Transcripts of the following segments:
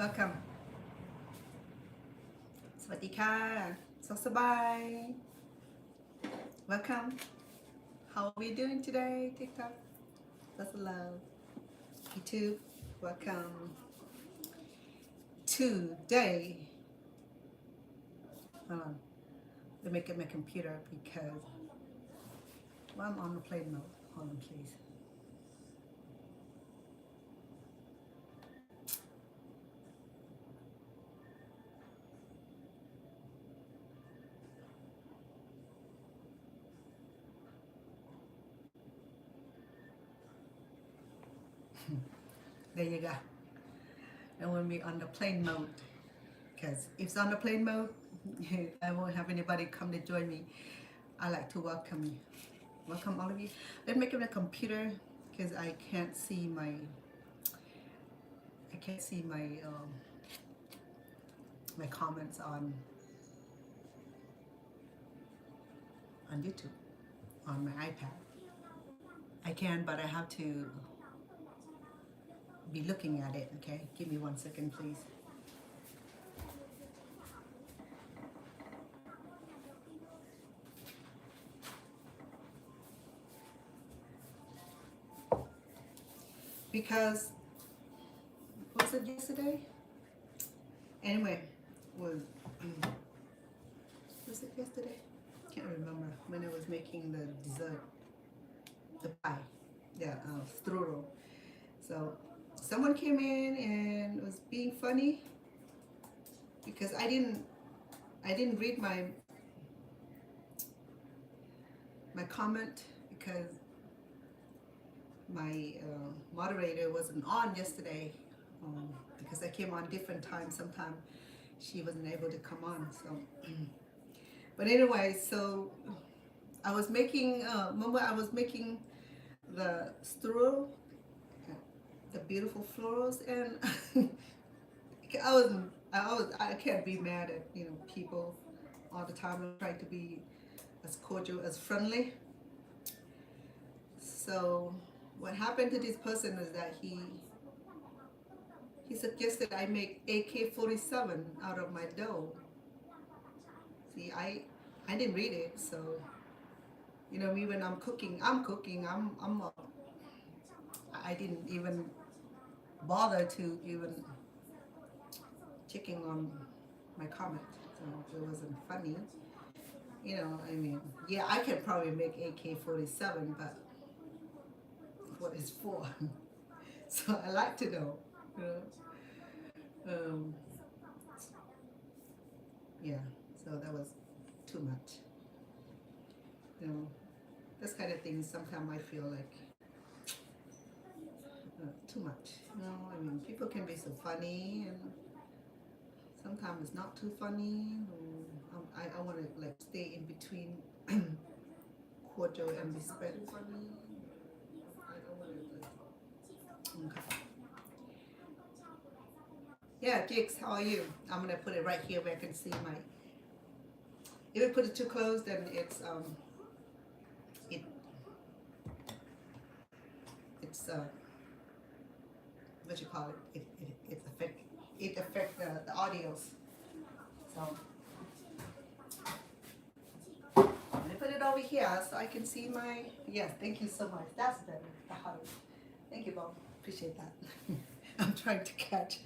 Welcome สวัสดีค่ะสุขสบาย Welcome How are we doing today TikTok Lots of love YouTube Welcome Today Hold on Let me get my computer because I'm on the plane mode Hold on please There you go. And when we're on the plane mode, because if it's on the plane mode, I won't have anybody come to join me. I like to welcome you. Welcome all of you. Let me make it a computer because I can't see my my comments on YouTube on my iPad. I can, but I have to be looking at it, okay? Give me 1 second, please. Because, what was it yesterday? Anyway, was it yesterday? Can't remember when I was making the dessert, the pie, yeah, strudel. So someone came in and was being funny because I didn't read my comment because my moderator wasn't on yesterday because I came on different times. Sometimes she wasn't able to come on. So, but anyway, so I was making. Remember, I was making the strudel. The beautiful florals, and I can't be mad at people all the time. I'm trying to be as cordial as friendly. So what happened to this person is that he suggested I make AK-47 out of my dough. See, I didn't read it, so me when I'm cooking. I didn't even bother to even checking on my comment, so it wasn't funny. I mean, yeah, I can probably make AK-47, but what it's for? So I like to know, yeah. So that was too much. This kind of things. Sometimes I feel like. Too much, I mean, people can be so funny, and sometimes it's not too funny. I want to like stay in between cordial and respect. Okay. Yeah, Jigs, how are you? I'm gonna put it right here where I can see my. If I put it too close, then it's what you call it? It affect the audios. So let me put it over here so I can see my. Yes, thank you so much. That's better. The heart. Thank you, Bob. Appreciate that. I'm trying to catch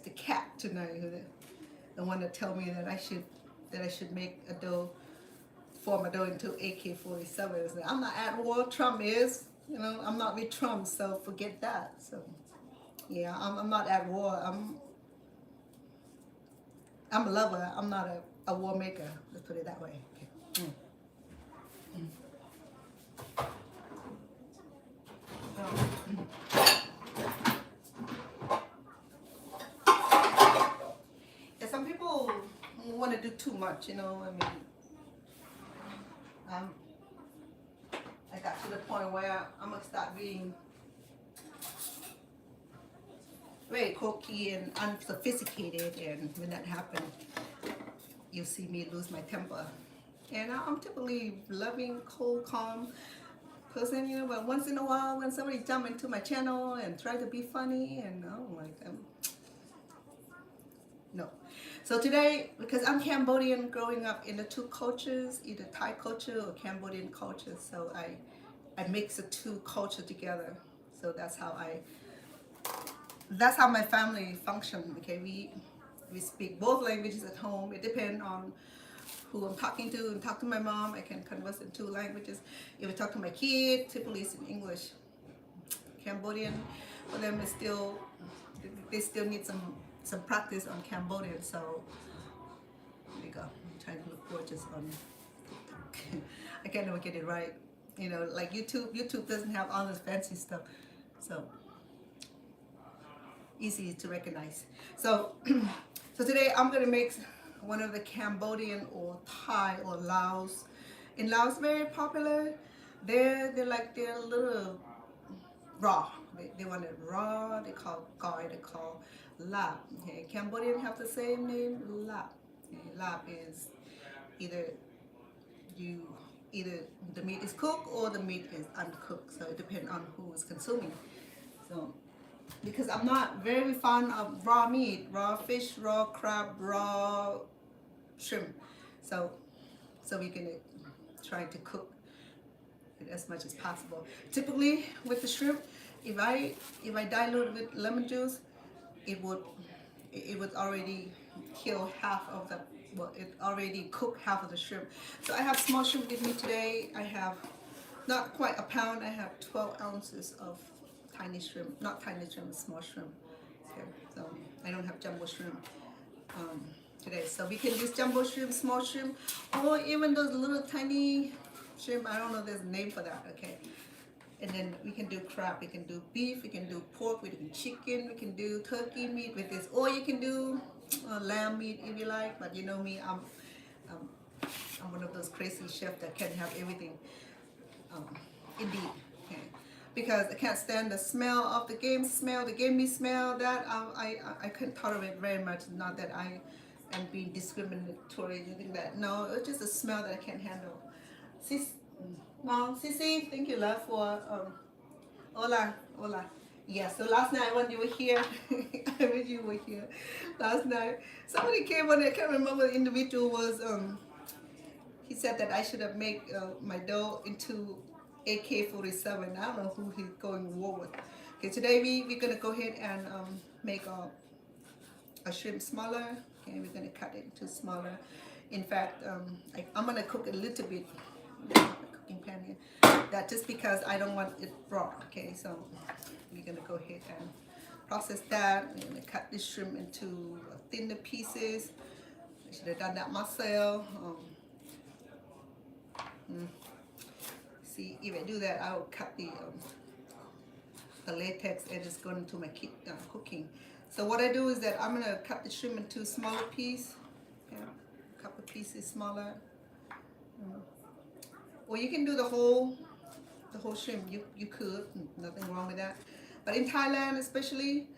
the cat tonight. The one that tell me that I should make a dough, form a dough into AK-47. I'm not at war. Trump is. I'm not with Trump, so forget that. So, yeah, I'm not at war. I'm a lover. I'm not a war maker. Let's put it that way. Okay. Yeah, some people want to do too much. I mean, I got to the point where I'm gonna start being very cocky and unsophisticated, and when that happens, you'll see me lose my temper. And I'm typically loving, cool, calm person, but once in a while when somebody jump into my channel and try to be funny, and I'm like, So today, because I'm Cambodian, growing up in the two cultures, either Thai culture or Cambodian culture, so I mix the two culture together. So that's how my family function. Okay, we speak both languages at home. It depends on who I'm talking to. And talk to my mom, I can converse in two languages. If I talk to my kid, typically it's in English. Cambodian, for them is still, they still need some practice on Cambodian. So there you go. I'm trying to look gorgeous on TikTok. I can't never get it right. You know, like YouTube doesn't have all this fancy stuff, so easy to recognize. So so today I'm gonna make one of the Cambodian or Thai or Laos. In Laos, very popular. They're a little raw. They want it raw. They call goi. They call lab. Okay, Cambodian have the same name, lab. Okay, lab is either the meat is cooked or the meat is uncooked. So it depends on who is consuming. So because I'm not very fond of raw meat, raw fish, raw crab, raw shrimp. So we're gonna try to cook it as much as possible. Typically with the shrimp, if I dilute with lemon juice, it would already kill half of the, well, it already cooked half of the shrimp. So I have small shrimp with me today. I have not quite a pound. I have 12 ounces of tiny shrimp, not tiny shrimp, small shrimp. Okay, so I don't have jumbo shrimp today. So we can use jumbo shrimp, small shrimp, or even those little tiny shrimp. I don't know, there's a name for that. Okay. And then we can do crab, we can do beef, we can do pork, we can do chicken, we can do turkey meat with this, or you can do lamb meat if you like. But you know me, I'm one of those crazy chefs that can have everything. Indeed, okay. Because I can't stand the smell of the game meat smell. That I couldn't tolerate very much. Not that I am being discriminatory, anything that. No, it's just a smell that I can't handle. Mom, Sissy, thank you, love, for hola. Yeah, so last night when you were here, I wish you were here. Last night, somebody came on, I can't remember the individual was, he said that I should have made my dough into AK-47. I don't know who he's going to war with. Okay, today we're going to go ahead and make a shrimp smaller. Okay, we're going to cut it into smaller. In fact, I'm going to cook a little bit. Cooking pan here. That just because I don't want it raw. Okay, so we're gonna go ahead and process that. I'm gonna cut this shrimp into thinner pieces. I should have done that myself. See, if I do that, I will cut the latex and it's going into my cooking. So what I do is that I'm gonna cut the shrimp into smaller pieces. Okay, a couple pieces smaller. Or you can do the whole shrimp. You could, nothing wrong with that. But in Thailand, especially,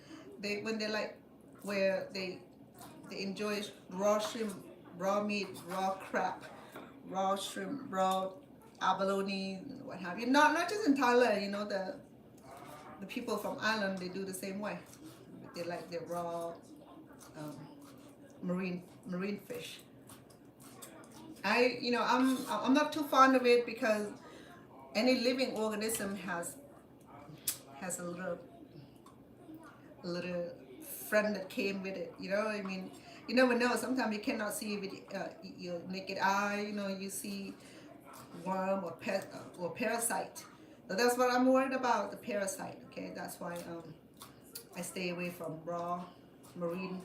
when they like where they enjoy raw shrimp, raw meat, raw crab, raw shrimp, raw abalone, what have you. Not just in Thailand. You know, the people from Ireland, they do the same way. They like the raw marine fish. I'm not too fond of it because any living organism has a little friend that came with it. You know, I mean, you never know. Sometimes you cannot see with your naked eye. You know, you see worm or parasite. So that's what I'm worried about, the parasite. Okay, that's why I stay away from raw marine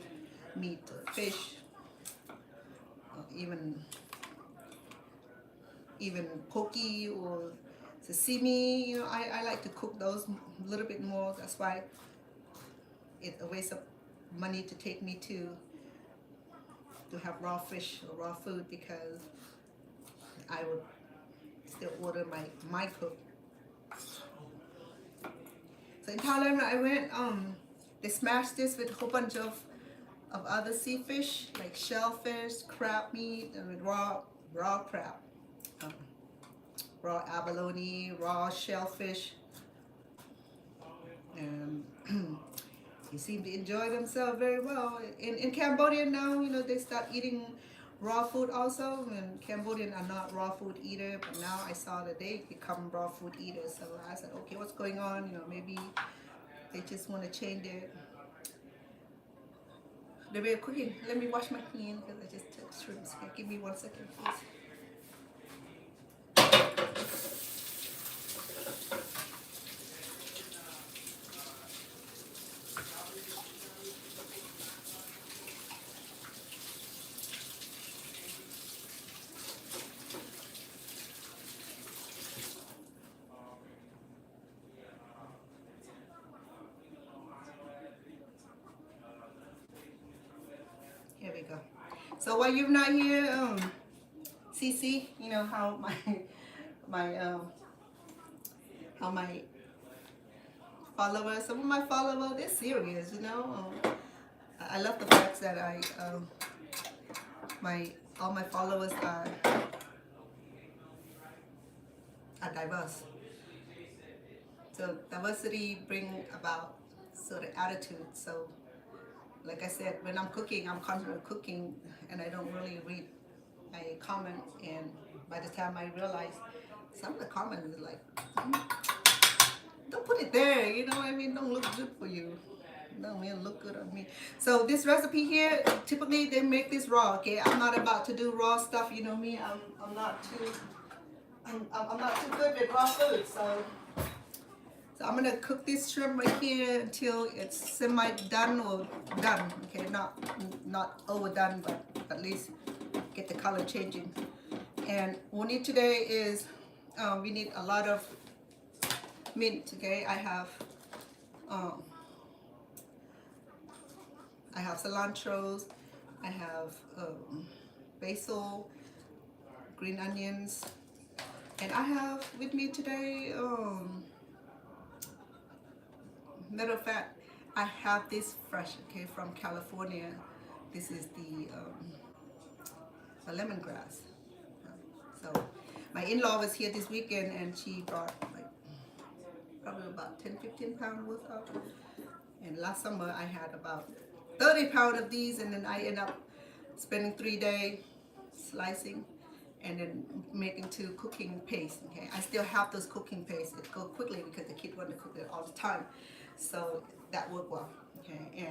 meat, fish, even poke or sashimi. You know, I like to cook those a little bit more. That's why it's a waste of money to take me to have raw fish or raw food, because I would still order my cook. So in Thailand when I went, they smashed this with a whole bunch of other sea fish like shellfish, crab meat, and with raw crab. Raw abalone, raw shellfish, and They seem to enjoy themselves very well. In Cambodia now, they start eating raw food also. And Cambodian are not raw food eater, but now I saw that they become raw food eaters. So I said, okay, what's going on? Maybe they just want to change the way of cooking. Let me wash my hand because I just touched shrimps. Okay, give me 1 second, please. Here we go. So while you're not here, CC, how my followers, some of my followers, they're serious. I love the fact that all my followers are diverse. So diversity bring about sort of attitude. So like I said, when I'm cooking, I'm constantly cooking, and I don't really read my comments. And by the time I realize, some of the comments is like, don't put it there. You know what I mean? Don't look good for you. No, man, look good on me. So this recipe here, typically they make this raw. Okay, I'm not about to do raw stuff. You know me. I'm not too good with raw food. So I'm gonna cook this shrimp right here until it's semi-done or done. Okay, not overdone, but at least get the color changing. And what we need today is we need a lot of mint. Okay, I have cilantro, I have basil, green onions, and I have with me today. Matter of fact, I have this fresh, okay, from California. This is the lemongrass. So my in-law was here this weekend, and she brought like probably about 10-15 pounds worth of. And last summer I had about 30 pounds of these, and then I end up spending 3 days slicing and then making to cooking paste. Okay, I still have those cooking pastes. It go quickly because the kids want to cook it all the time. So that worked well. Okay,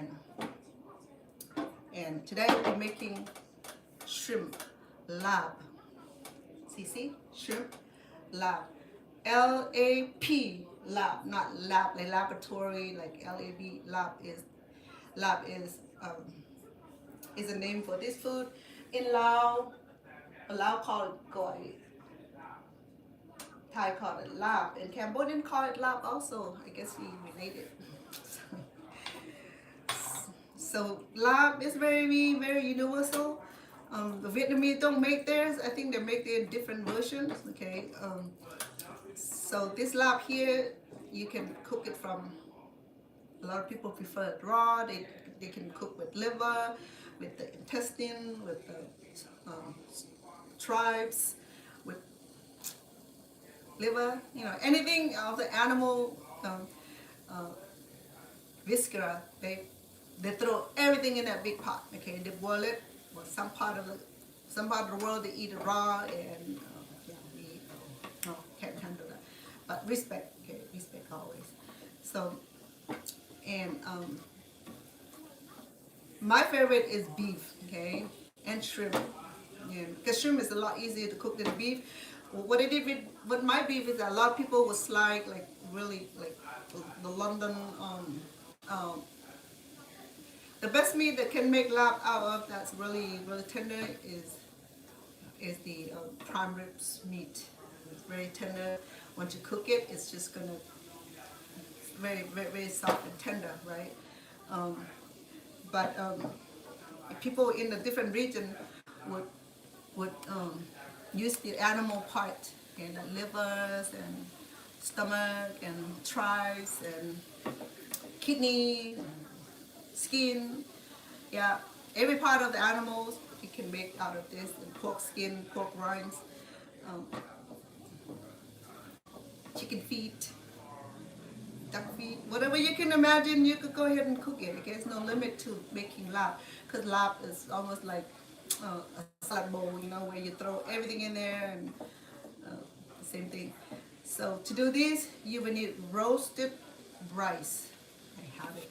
and today we're making shrimp larb. See, shrimp larb, L-A-P, larb, not lab like laboratory, like L-A-B. Larb is a name for this food. In Lao call it goi, Thai call it larb, and Cambodian call it larb also. I guess we related. So larb is very, very universal. The Vietnamese don't make theirs. I think they make their different versions. Okay. So this larb here, you can cook it from. A lot of people prefer it raw. They can cook with liver, with the intestine, with the tribes, with liver. Anything of the animal viscera. They throw everything in that big pot. Okay, they boil it. Well, some part of the world they eat it raw, and we can't handle that. But respect, okay, respect always. So, and my favorite is beef, okay, and shrimp. Because shrimp is a lot easier to cook than beef. What I did with my beef is that a lot of people would slide like really like the London. The best meat that can make larb out of that's really tender is the prime ribs meat. It's very tender. Once you cook it, it's just gonna very soft and tender, right? But people in a different region would use the animal part, and the livers and stomach and thighs and kidney. Skin, yeah, every part of the animals you can make out of this, and pork skin, pork rinds, chicken feet, duck feet, whatever you can imagine, you could go ahead and cook it. Okay, there's no limit to making lab, because lab is almost like a salad bowl, you know, where you throw everything in there and the same thing. So to do this, you will need roasted rice. I have it.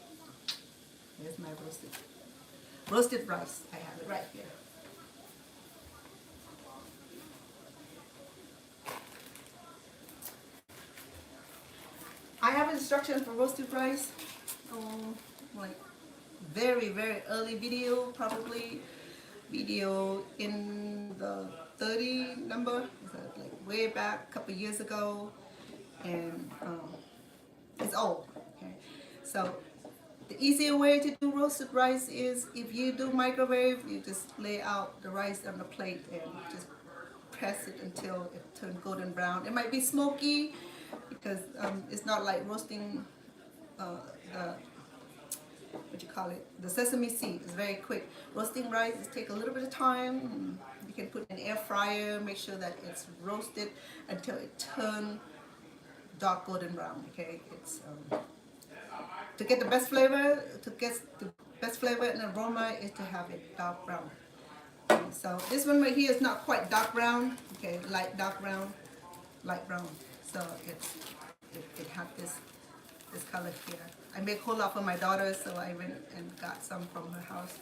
There's my roasted rice. I have it right here. I have instructions for roasted rice. Like very early video, probably video in the 30 number, like way back a couple years ago, and it's old. Okay, so the easier way to do roasted rice is if you do microwave, you just lay out the rice on the plate and just press it until it turns golden brown. It might be smoky because it's not like roasting the what you call it, the sesame seed. Is very quick. Roasting rice take a little bit of time. You can put in an air fryer, make sure that it's roasted until it turns dark golden brown. Okay, it's to get the best flavor, and aroma is to have it dark brown. Okay, so this one right here is not quite dark brown. Okay, light dark brown, light brown. So it had this color here. I make a whole lot for my daughter, so I went and got some from her house.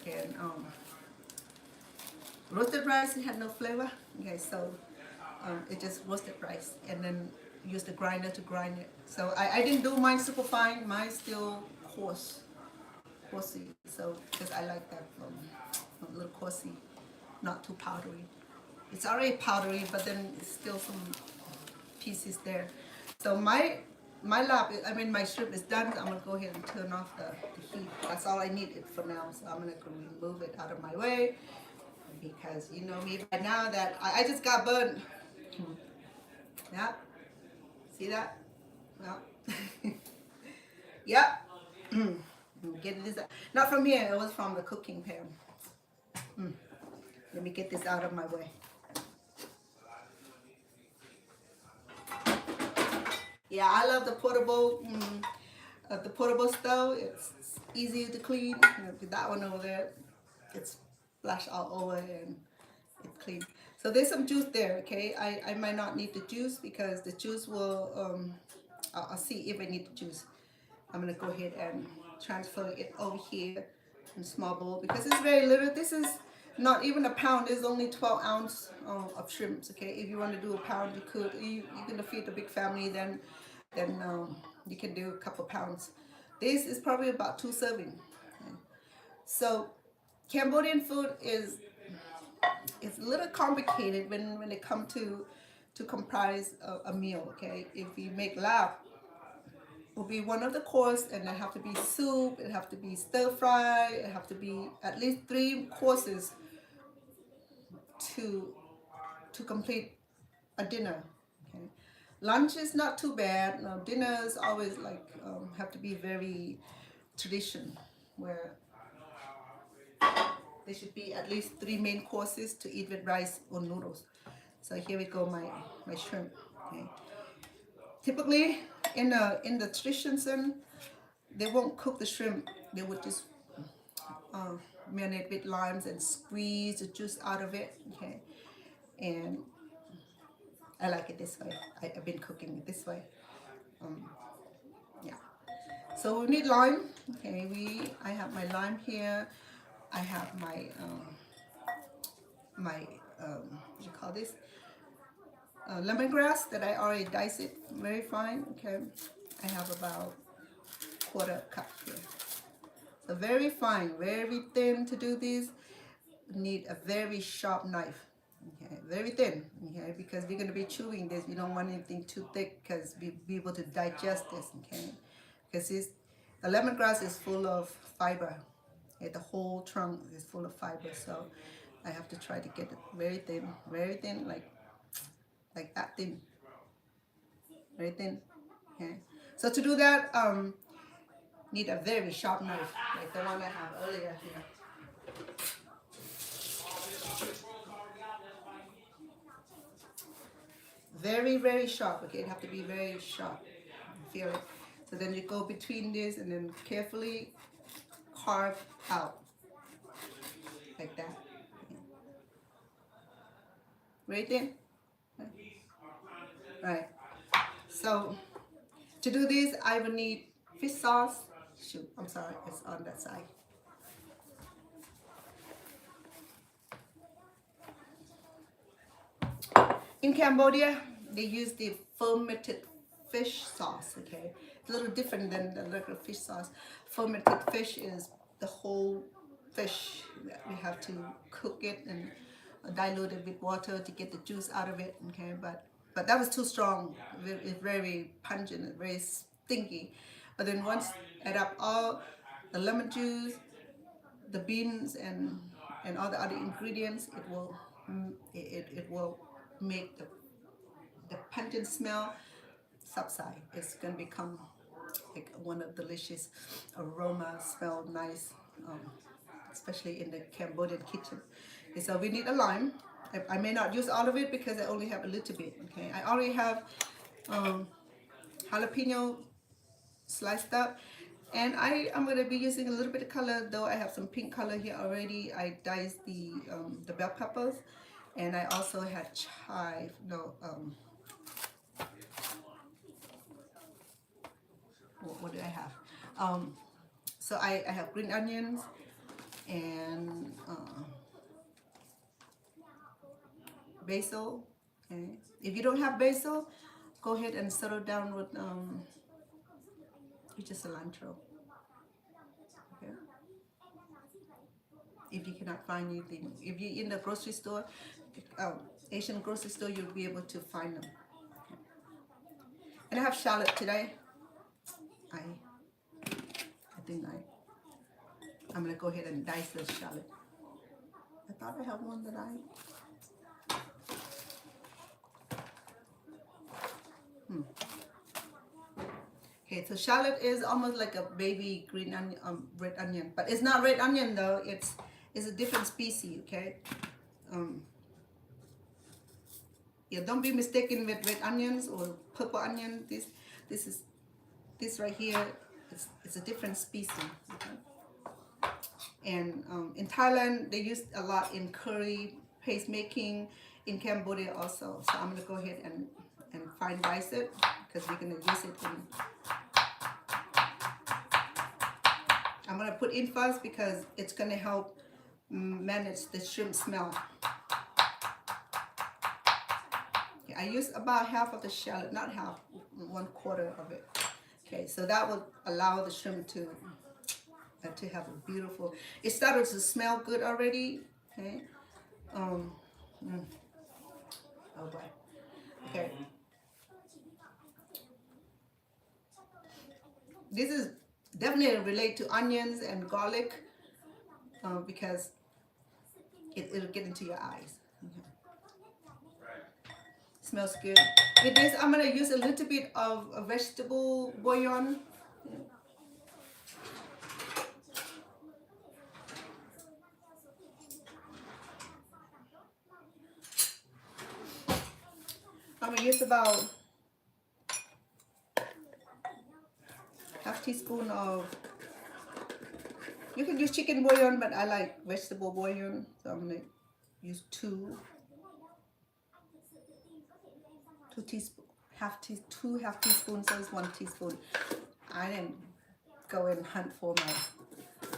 And roasted rice, it had no flavor. Okay, so it just roasted rice, and then use the grinder to grind it. So I didn't do mine super fine. Mine still coarsey. So because I like that a little coarsey, not too powdery. It's already powdery, but then it's still some pieces there. So my shrimp is done. I'm gonna go ahead and turn off the heat. That's all I needed for now. So I'm gonna remove it out of my way, because you know me by now that I just got burned. Yeah, see that? Yeah. Yep. Get this out. Not from here. It was from the cooking pan. Let me get this out of my way. Yeah, I love the portable stove. It's easy to clean. You know, that one over there, it's splashed all over and it's clean. So there's some juice there. Okay, I might not need the juice because the juice will. I'll see if I need the juice. I'm gonna go ahead and transfer it over here in a small bowl because it's very little. This is not even a pound. It's only 12 ounces of shrimps. Okay, if you want to do a pound, you could. You're gonna feed a big family, then you can do a couple pounds. This is probably about 2 servings. Okay. So Cambodian food is a little complicated when it comes to comprise a meal. Okay, if you make lab, will be one of the course, and it have to be soup, it have to be stir fry, it have to be at least 3 courses to complete a dinner. Okay, lunch is not too bad. No, dinner is always like have to be very tradition, where there should be at least 3 main courses to eat with rice or noodles. So here we go, my shrimp. Okay. Typically, in the tradition, they won't cook the shrimp. They would just marinate with limes and squeeze the juice out of it. Okay, and I like it this way. I've been cooking it this way. Yeah. So we need lime. Okay, I have my lime here. I have my what do you call this? Lemongrass that I already diced it very fine. Okay, I have about 1/4 cup here. So very fine, very thin to do this. Need a very sharp knife. Okay, very thin. Okay, because we're gonna be chewing this. You don't want anything too thick because we be able to digest this. Okay, because the lemongrass is full of fiber. Okay, the whole trunk is full of fiber. So I have to try to get it very thin, like that thin, very thin. Okay, so to do that, need a very sharp knife, like the one I have earlier here. Very sharp. Okay, it have to be very sharp. feel it. So then you go between this and then carefully carve out like that. Right then? Right. So to do this, I will need fish sauce. Shoot, I'm sorry, it's on that side. In Cambodia, they use the fermented fish sauce, okay? It's a little different than the regular fish sauce. Fermented fish is the whole fish that we have to cook it and dilute it with water to get the juice out of it, okay? But that was too strong. It's very pungent, very stinky. But then once add up all the lemon juice, the beans, and all the other ingredients, it will make the pungent smell subside. It's gonna become like one of delicious aroma, smell nice, especially in the Cambodian kitchen. Okay, so we need a lime. I may not use all of it because I only have a little bit. Okay, I already have jalapeno sliced up, and I'm gonna be using a little bit of color, though I have some pink color here already. I diced the bell peppers, and I also had what do I have? So I have green onions and basil. Okay. If you don't have basil, go ahead and settle down with just cilantro. Okay. If you cannot find anything, if you're in the grocery store, Asian grocery store, you'll be able to find them. Okay. And I have shallot today. I think I'm gonna go ahead and dice the shallot. I thought I had one that Okay, so shallot is almost like a baby green onion, red onion, but it's not red onion though. It's a different species. Okay. Yeah, don't be mistaken with red onions or purple onion. This right here, it's a different species. Okay? And in Thailand, they use a lot in curry paste making. In Cambodia also. So I'm gonna go ahead and fine dice it because we're gonna use it in. I'm gonna put in first because it's gonna help manage the shrimp smell. Okay, I use about half of the shallot, not half, 1/4 of it. Okay, so that will allow the shrimp to have a beautiful. It started to smell good already. Okay. Oh boy. Okay. This is definitely related to onions and garlic because it'll get into your eyes. Okay. Smells good. With this, I'm gonna use a little bit of a vegetable bouillon. I'm gonna use about half teaspoon of. You can use chicken bouillon, but I like vegetable bouillon, so I'm gonna use two teaspoons, two half teaspoons, so it's 1 teaspoon. I didn't go and hunt for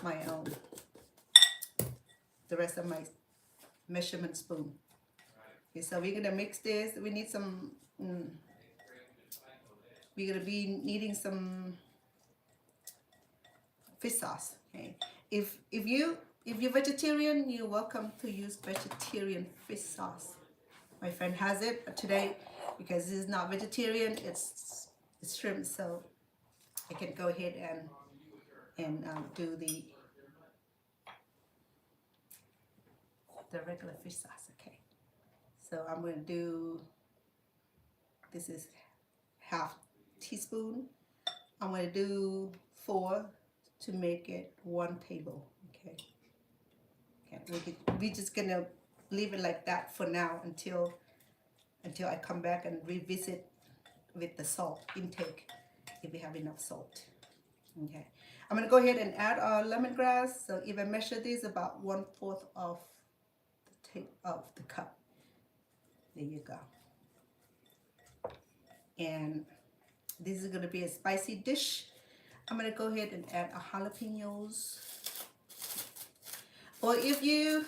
my the rest of my measurement spoon. Okay, so we're gonna mix this. We need some. We're gonna be needing some fish sauce. Okay, if you're vegetarian, you're welcome to use vegetarian fish sauce. My friend has it, but today, because this is not vegetarian, it's shrimp, so I can go ahead and do the regular fish sauce. Okay, so I'm going to do, this is half teaspoon. I'm going to do 4 to make it 1 table. Okay, we're just gonna leave it like that for now until I come back and revisit with the salt intake. if we have enough salt. Okay, I'm gonna go ahead and add our lemongrass. So if I measure this, about 1/4 of the cup. There you go. And this is gonna be a spicy dish. I'm gonna go ahead and add our jalapenos. Or if you're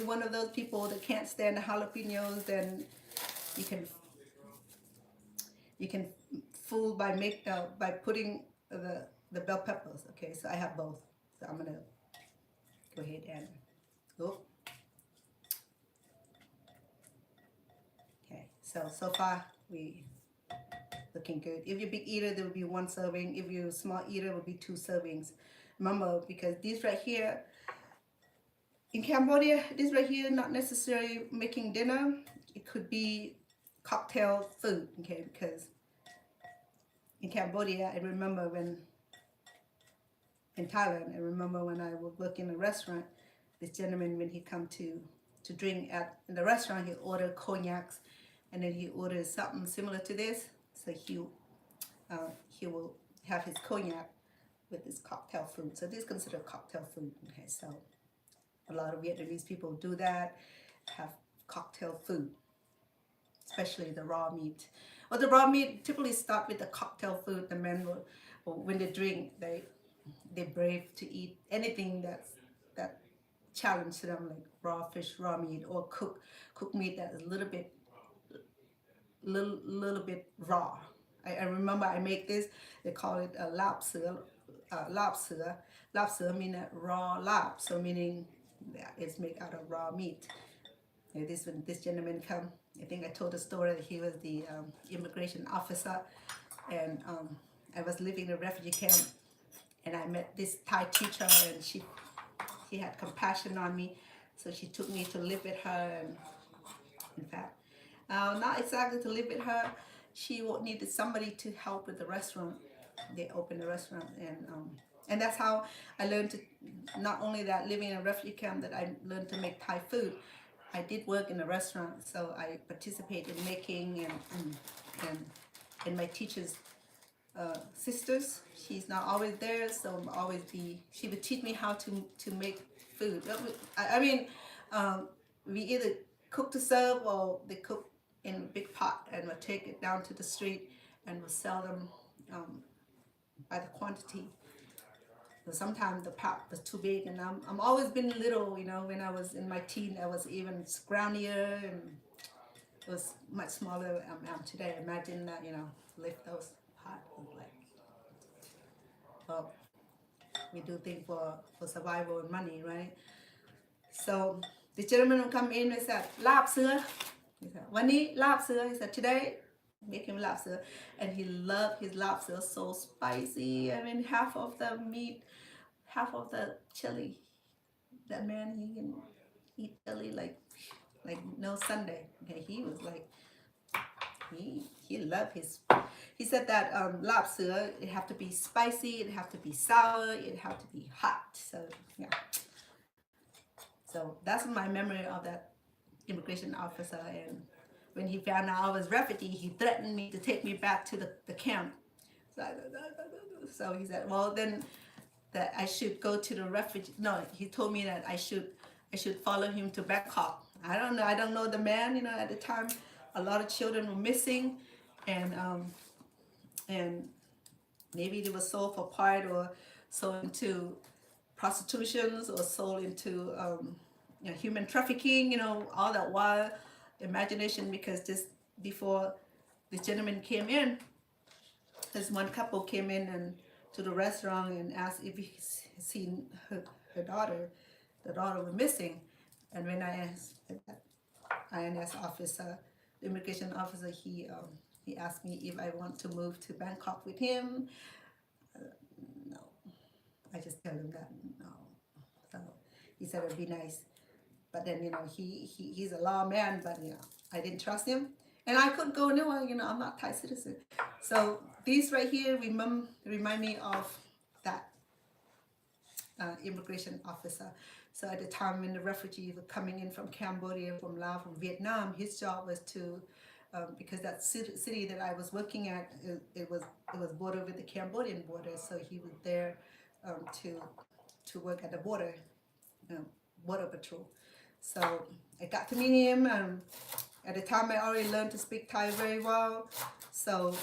one of those people that can't stand the jalapenos, then you can fool by putting the bell peppers. Okay, so I have both. So I'm gonna go ahead and okay. So far we looking good. If you're a big eater, there will be 1 serving. If you're a small eater, it will be 2 servings. Remember, because these right here in Cambodia, this right here not necessarily making dinner. It could be cocktail food. Okay, because in Cambodia, I remember when in Thailand, I remember when I would work in a restaurant, this gentleman, when he come to drink in the restaurant, he ordered cognacs, and then he ordered something similar to this. So he will have his cognac with this cocktail food. So this is considered cocktail food. Okay, so a lot of Vietnamese people do that, have cocktail food, especially the raw meat. Well, the raw meat typically start with the cocktail food. The men will, when they drink, they're brave to eat anything that challenge to them, like raw fish, raw meat, or cooked meat that is a little bit raw. I remember I make this. They call it a lab sữa. Lab sữa mean raw lab, so meaning that it's made out of raw meat. And when this gentleman come, I think I told the story that he was the immigration officer, and I was living in a refugee camp, and I met this Thai teacher, and she had compassion on me, so she took me to live with her. And in fact, not exactly to live with her, she needed somebody to help with the restaurant. They opened a restaurant, and that's how I learned to, not only that living in a refugee camp, that I learned to make Thai food. I did work in a restaurant, so I participated in making, and my teacher's sisters, she's not always there, so she would teach me how to make food. I mean, we either cook to serve, or they cook in a big pot and we'll take it down to the street and we'll sell them by the quantity. So sometimes the pot was too big, and I'm always been little, you know. When I was in my teen, I was even scrawnier, and it was much smaller than I am today. Imagine that, you know, lift those pots, like, well, we do things for survival and money, right? So the gentleman will come in and said, "Lab sữa." He said, "Wani lab sữa." He said, "Today, make him lab sữa," and he loved his lab sữa so spicy. I mean, half of the meat, half of the chili. That man, he can eat chili like no Sunday. Okay, he was like, he loved his. He said that lab sữa, it have to be spicy, it have to be sour, it have to be hot. So yeah. So that's my memory of that immigration officer. And when he found out I was refugee, he threatened me to take me back to the camp. So he said, well, then that I should go to the refugee. No, he told me that I should follow him to Bangkok. I don't know the man. You know, at the time, a lot of children were missing, and maybe they were sold for part, or sold into prostitutions, or sold into you know, human trafficking. You know, all that wild imagination. Because just before the gentleman came in, this one couple came in and to the restaurant and asked if he's seen her daughter. The daughter was missing, and when I asked that INS officer, the immigration officer, he asked me if I want to move to Bangkok with him. No, I just tell him that no. So he said it'd be nice, but then, you know, he's a lawman, but, you know, I didn't trust him, and I couldn't go nowhere. You know, I'm not Thai citizen. So these right here remind me of that immigration officer. So at the time when the refugees were coming in from Cambodia, from Laos, from Vietnam, his job was to because that city that I was working at, it was bordered with the Cambodian border, so he was there to work at the border, border patrol. So I got to meet him, and at the time I already learned to speak Thai very well. So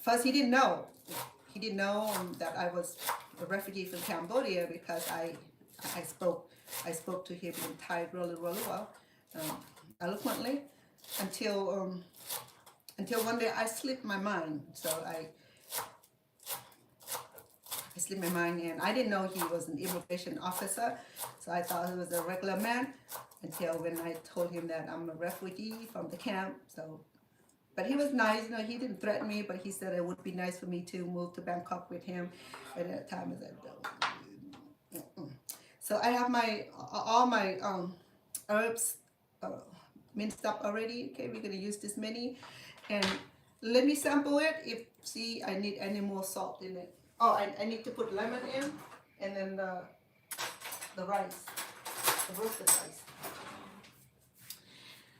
first he didn't know that I was a refugee from Cambodia, because I spoke to him in Thai really well, eloquently, until one day I slipped my mind. So I slipped my mind, and I didn't know he was an immigration officer, so I thought he was a regular man, until when I told him that I'm a refugee from the camp. So, but he was nice, he didn't threaten me, but he said it would be nice for me to move to Bangkok with him. At that time I said, no. So I have all my herbs minced up already. Okay, we're gonna use this many, and let me sample it. See, I need any more salt in it. Oh, I need to put lemon in, and then the rice, the roasted rice.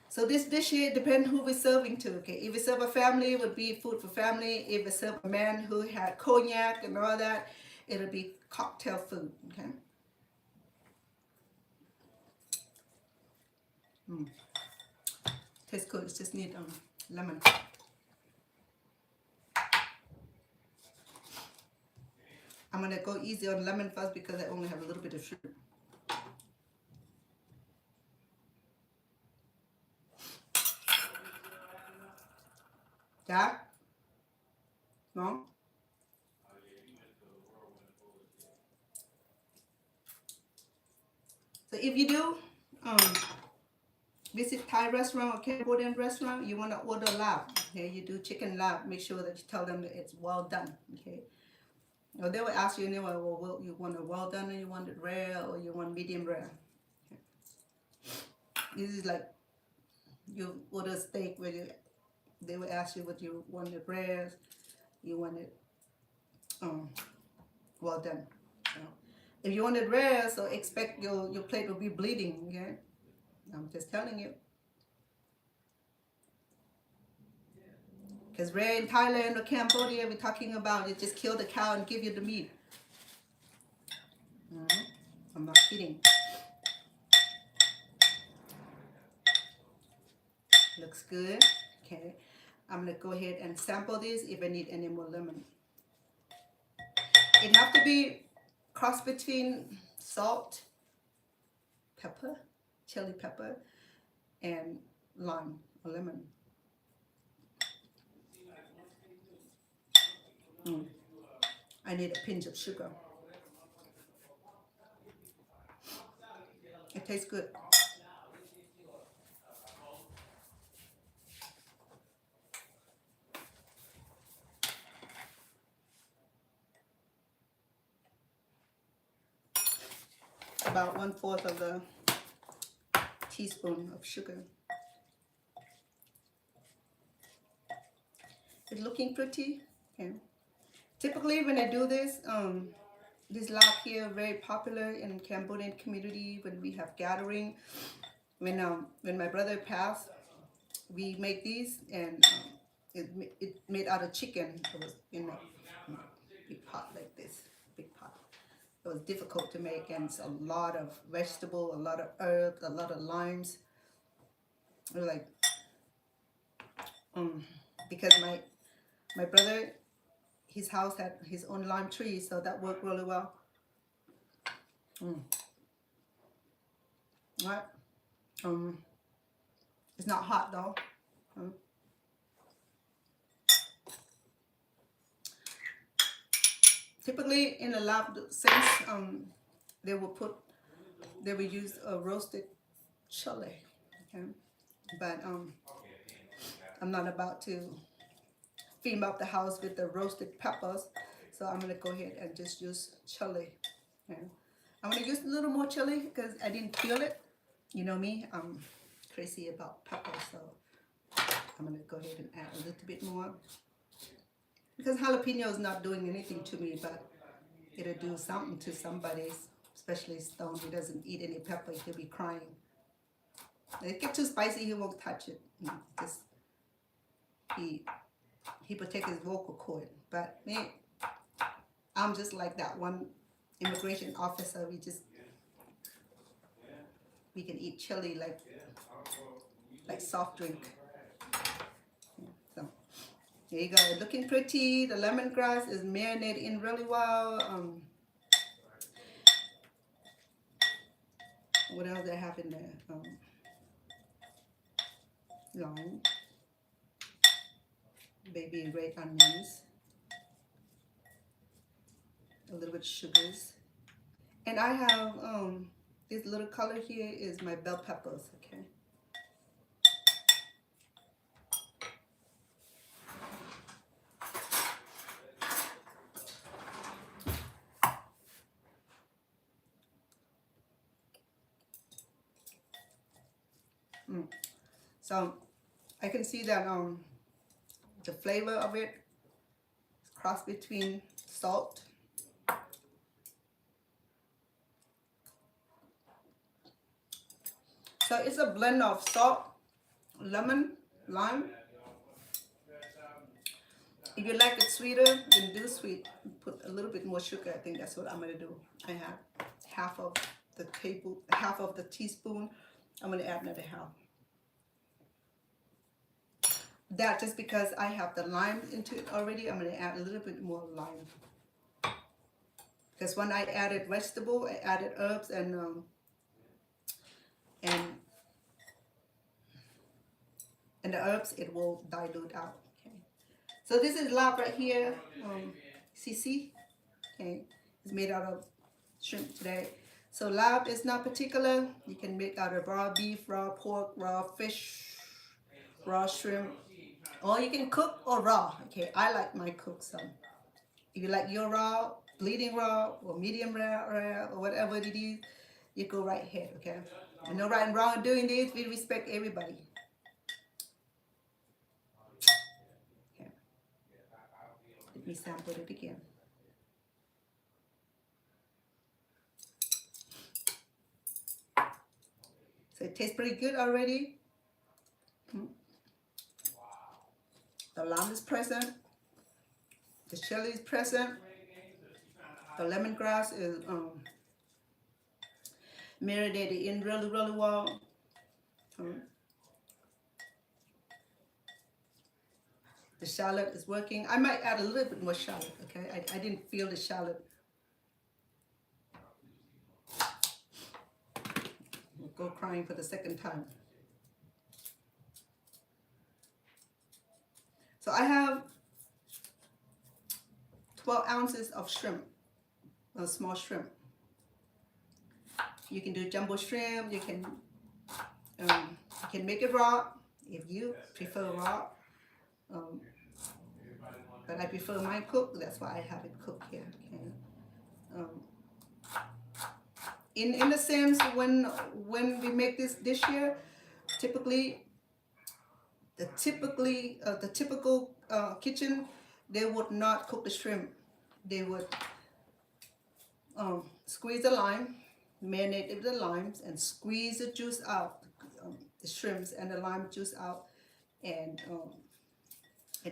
So this dish here depends who we're serving to. Okay, if we serve a family, it would be food for family. If we serve a man who had cognac and all that, it'll be cocktail food. Okay. Tastes good. It just need lemon. I'm gonna go easy on lemon first because I only have a little bit of sugar. Yeah? No? So if you do visit Thai restaurant or Cambodian restaurant, you want to order lab. Okay, you do chicken lab. Make sure that you tell them that it's well done. Okay. Or they will ask you anyway, well, you want it well done, or you want it rare, or you want medium rare. Okay. This is like you order steak where they will ask you what you want it rare, you want it well done. So if you want it rare, so expect your plate will be bleeding. Okay, I'm just telling you. Because rare in Thailand or Cambodia, we're talking about you just kill the cow and give you the meat. I'm not kidding. Looks good. Okay, I'm gonna go ahead and sample this if I need any more lemon. It have to be cross between salt, pepper, chili pepper, and lime or lemon. I need a pinch of sugar. It tastes good. About 1/4 of the teaspoon of sugar. It's looking pretty. Okay. Typically, when I do this lab here very popular in Cambodian community when we have gathering. When my brother passed, we make these, and it made out of chicken. It was in a big pot like this, big pot. It was difficult to make, and it's a lot of vegetable, a lot of herbs, a lot of limes. It was like because my brother, his house had his own lime tree, so that worked really well. Right. It's not hot though. Typically in a lab sense, they will use a roasted shallot. Okay, but I'm not about to theme up the house with the roasted peppers, so I'm gonna go ahead and just use chili. Okay. I'm gonna use a little more chili because I didn't feel it. You know me, I'm crazy about pepper, so I'm gonna go ahead and add a little bit more. Because jalapeno is not doing anything to me, but it'll do something to somebody, especially Stone. He doesn't eat any pepper, he'll be crying. If it gets too spicy, he won't touch it. Just he protect his vocal cord. But me, I'm just like that one immigration officer. We can eat chili like soft drink. So there you go. Looking pretty. The lemongrass is marinated in really well. What else do I have in there? Lime, baby red onions, a little bit sugars, and I have this little color here is my bell peppers. Okay. So I can see that the flavor of it is cross between salt, so it's a blend of salt, lemon, lime. If you like it sweeter, then do sweet. Put a little bit more sugar. I think that's what I'm gonna do. I have half of the teaspoon. I'm gonna add another half. That just because I have the lime into it already, I'm going to add a little bit more lime. Because when I added vegetable, I added herbs and the herbs, it will dilute out. Okay. So this is larb right here, CC. Okay, it's made out of shrimp today. So larb is not particular. You can make out of raw beef, raw pork, raw fish, raw shrimp. Or you can cook or raw. Okay, I like my cook. So if you like your raw, bleeding raw, or medium rare, or whatever it is, you go right ahead. Okay, and no right and wrong in doing this. We respect everybody. Okay, let me sample it again. So it tastes pretty good already. The lime is present. The chili is present. The lemongrass is marinated in really, really well. The shallot is working. I might add a little bit more shallot, okay? I didn't feel the shallot. We'll go crying for the second time. So I have 12 ounces of shrimp, a small shrimp. You can do jumbo shrimp. You can make it raw if you prefer raw. But I prefer mine cooked. That's why I have it cooked here. Okay. In the sense, when we make this dish here, typically the typical kitchen, they would not cook the shrimp. They would squeeze the lime, marinate it with the limes, and squeeze the juice out, the shrimps and the lime juice out, and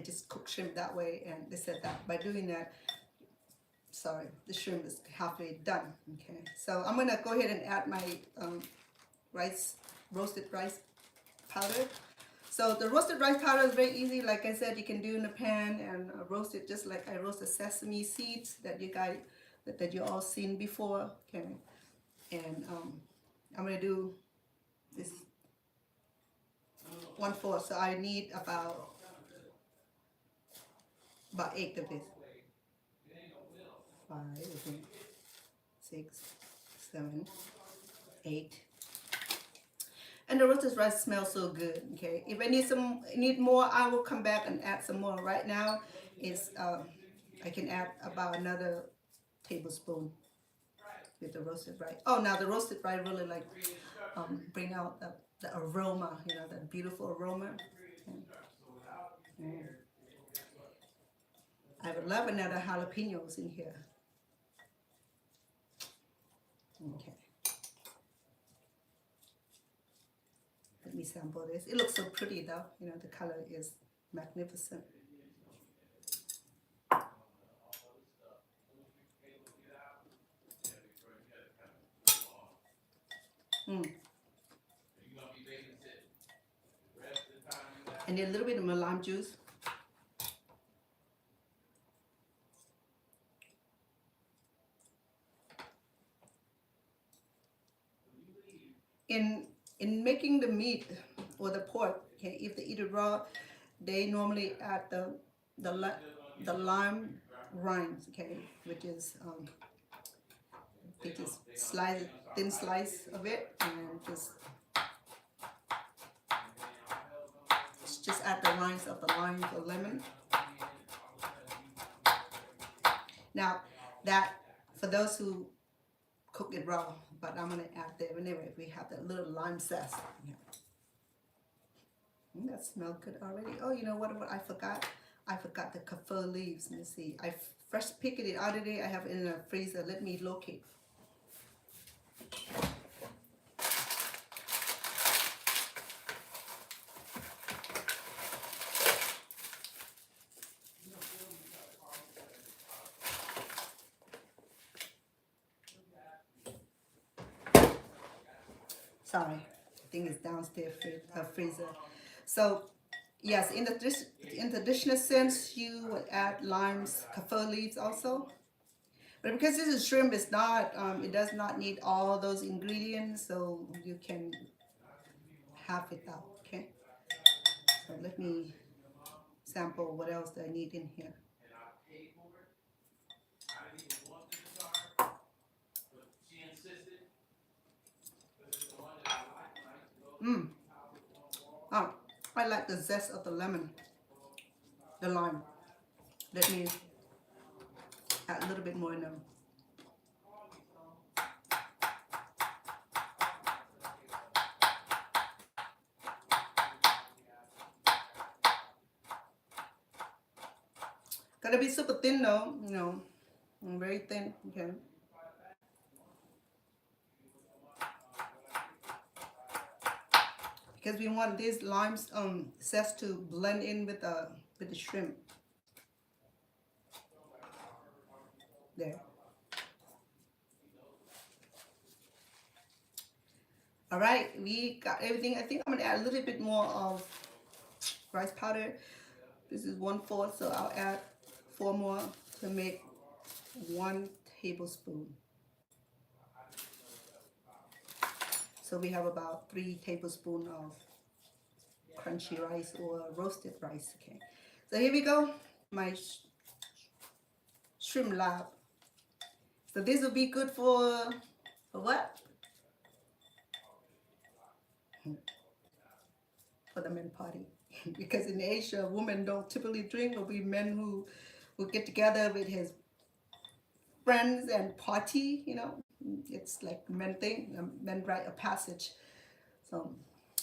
just cook shrimp that way. And they said that by doing that, sorry, the shrimp is halfway done. Okay, so I'm gonna go ahead and add my roasted rice powder. So the roasted rice powder is very easy. Like I said, you can do in a pan and roast it just like I roasted sesame seeds that you all seen before. Okay, and I'm gonna do this 1/4. So I need about 8 of this. 5, 6, 7, 8. And the roasted rice smells so good. Okay, if I need more, I will come back and add some more. Right now, I can add about another tablespoon with the roasted rice. Oh, now the roasted rice really like bring out the aroma. You know, that beautiful aroma. I would love another jalapenos in here. Okay. Let me sample this. It looks so pretty though. You know, the color is magnificent. Mm. And then a little bit of lime juice. In making the meat or the pork, okay, if they eat it raw, they normally add the lime rinds, okay, which is they just slice it, thin slice of it, and just add the rinds of the lime or lemon. Now that for those who cook it raw, but I'm gonna add there anyway. We have that little lime zest. Yeah. That smells good already. Oh, you know what I forgot? I forgot the kaffir leaves. Let me see. I fresh picked it out today. I have it in the freezer. Let me locate. Sorry, I think it's downstairs freezer. So yes, in the traditional sense, you would add limes, kaffir leaves also. But because this is shrimp, it's not. It does not need all those ingredients, so you can have it out. Okay. So let me sample what else do I need in here. Oh, I like the zest of the lemon, the lime. Let me add a little bit more in them. Gotta be super thin though, you know, very thin. Okay. Because we want these limes zest to blend in with the shrimp. There. All right, we got everything. I think I'm gonna add a little bit more of rice powder. This is 1/4, so I'll add 4 more to make 1 tablespoon. So we have about 3 tablespoons of crunchy rice or roasted rice. Okay, so here we go, my shrimplarb. So this will be good for what? For the men party. Because in Asia, women don't typically drink. It'll be men who get together with his friends and party, you know. It's like men thing, men write a passage. So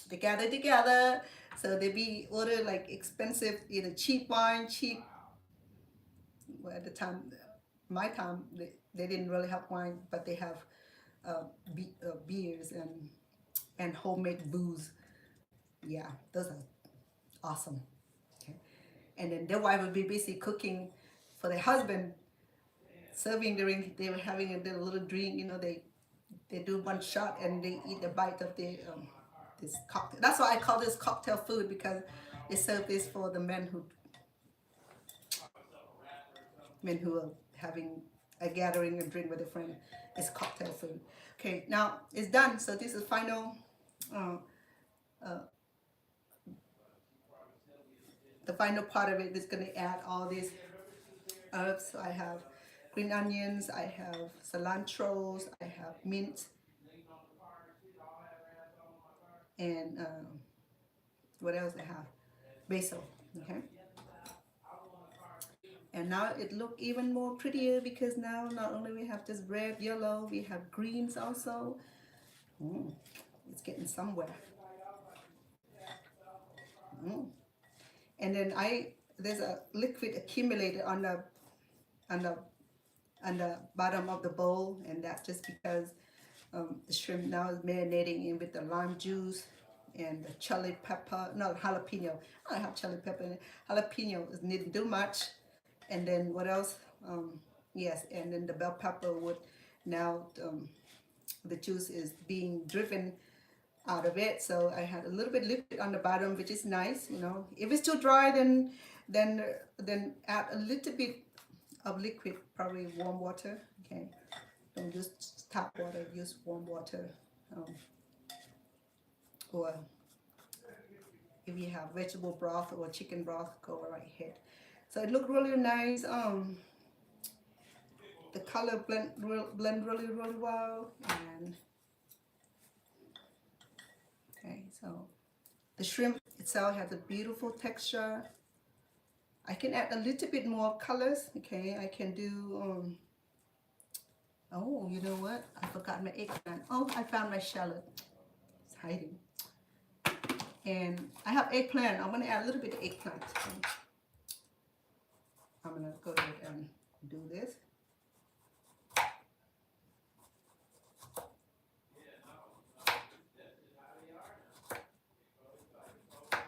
they gather together, so they be order like expensive, either cheap wine, cheap, well, at the time, my time, they didn't really have wine, but they have beers and homemade booze. Yeah, those are awesome. Okay. And then their wife would be busy cooking for their husband, serving during they were having a little drink. You know, they do 1 shot and they eat a bite of the this cocktail. That's why I call this cocktail food, because they serve this for the men who are having a gathering and drink with a friend. It's cocktail food. Okay, now it's done. So this is final. The final part of it is going to add all these herbs. So I have green onions, I have cilantros, I have mint, and what else I have? Basil. Okay. And now it look even more prettier, because now not only we have this red, yellow, we have greens also. It's getting somewhere. And then there's a liquid accumulated on the bottom of the bowl, and that's just because the shrimp now is marinating in with the lime juice, and the chili pepper, no, jalapeno. I don't have chili pepper in it. Jalapeno didn't do much. And then what else? Yes, and then the bell pepper would now the juice is being driven out of it. So I had a little bit liquid on the bottom, which is nice. You know, if it's too dry, then add a little bit of liquid, probably warm water. Okay, don't use tap water, use warm water. Or if you have vegetable broth or chicken broth, go right ahead. So it looked really nice. The color blend really well, and okay, so the shrimp itself has a beautiful texture. I can add a little bit more colors. Okay, I can do oh, you know what? I forgot my eggplant. Oh, I found my shallot. It's hiding. And I have eggplant. I'm gonna add a little bit of eggplant. I'm gonna go ahead and do this.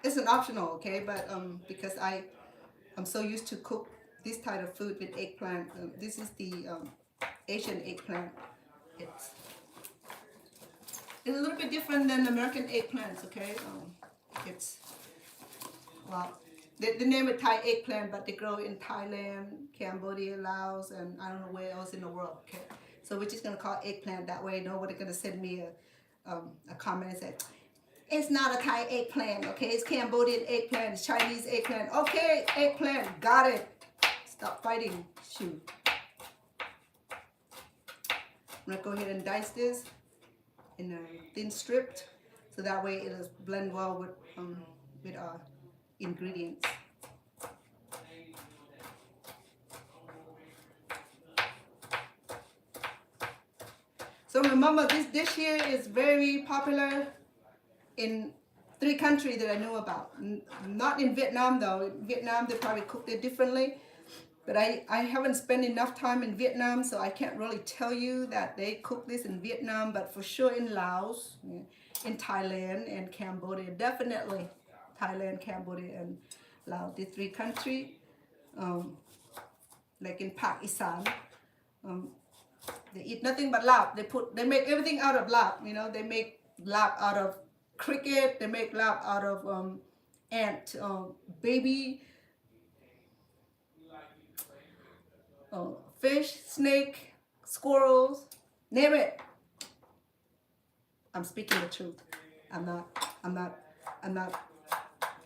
It's an optional, okay, but because I'm so used to cook this type of food with eggplant. This is the Asian eggplant. It's a little bit different than American eggplants, okay? It's, well, they name it Thai eggplant, but they grow in Thailand, Cambodia, Laos, and I don't know where else in the world, okay? So we're just gonna call it eggplant. That way nobody's gonna send me a comment and say, it's not a Thai eggplant, okay? It's Cambodian eggplant, it's Chinese eggplant. Okay, eggplant, got it. Stop fighting, shoot. I'm gonna go ahead and dice this in a thin strip, so that way it'll blend well with our ingredients. So remember, this dish here is very popular in 3 countries that I know about. Not in Vietnam though. In Vietnam they probably cooked it differently. But I haven't spent enough time in Vietnam, so I can't really tell you that they cook this in Vietnam, but for sure in Laos, in Thailand and Cambodia, definitely Thailand, Cambodia, and Laos, the 3 countries. Like in Pak Isan, they eat nothing but lab. They make everything out of lab. You know, they make lab out of cricket. They make lab out of ant baby. Fish, snake, squirrels, name it. I'm speaking the truth. I'm not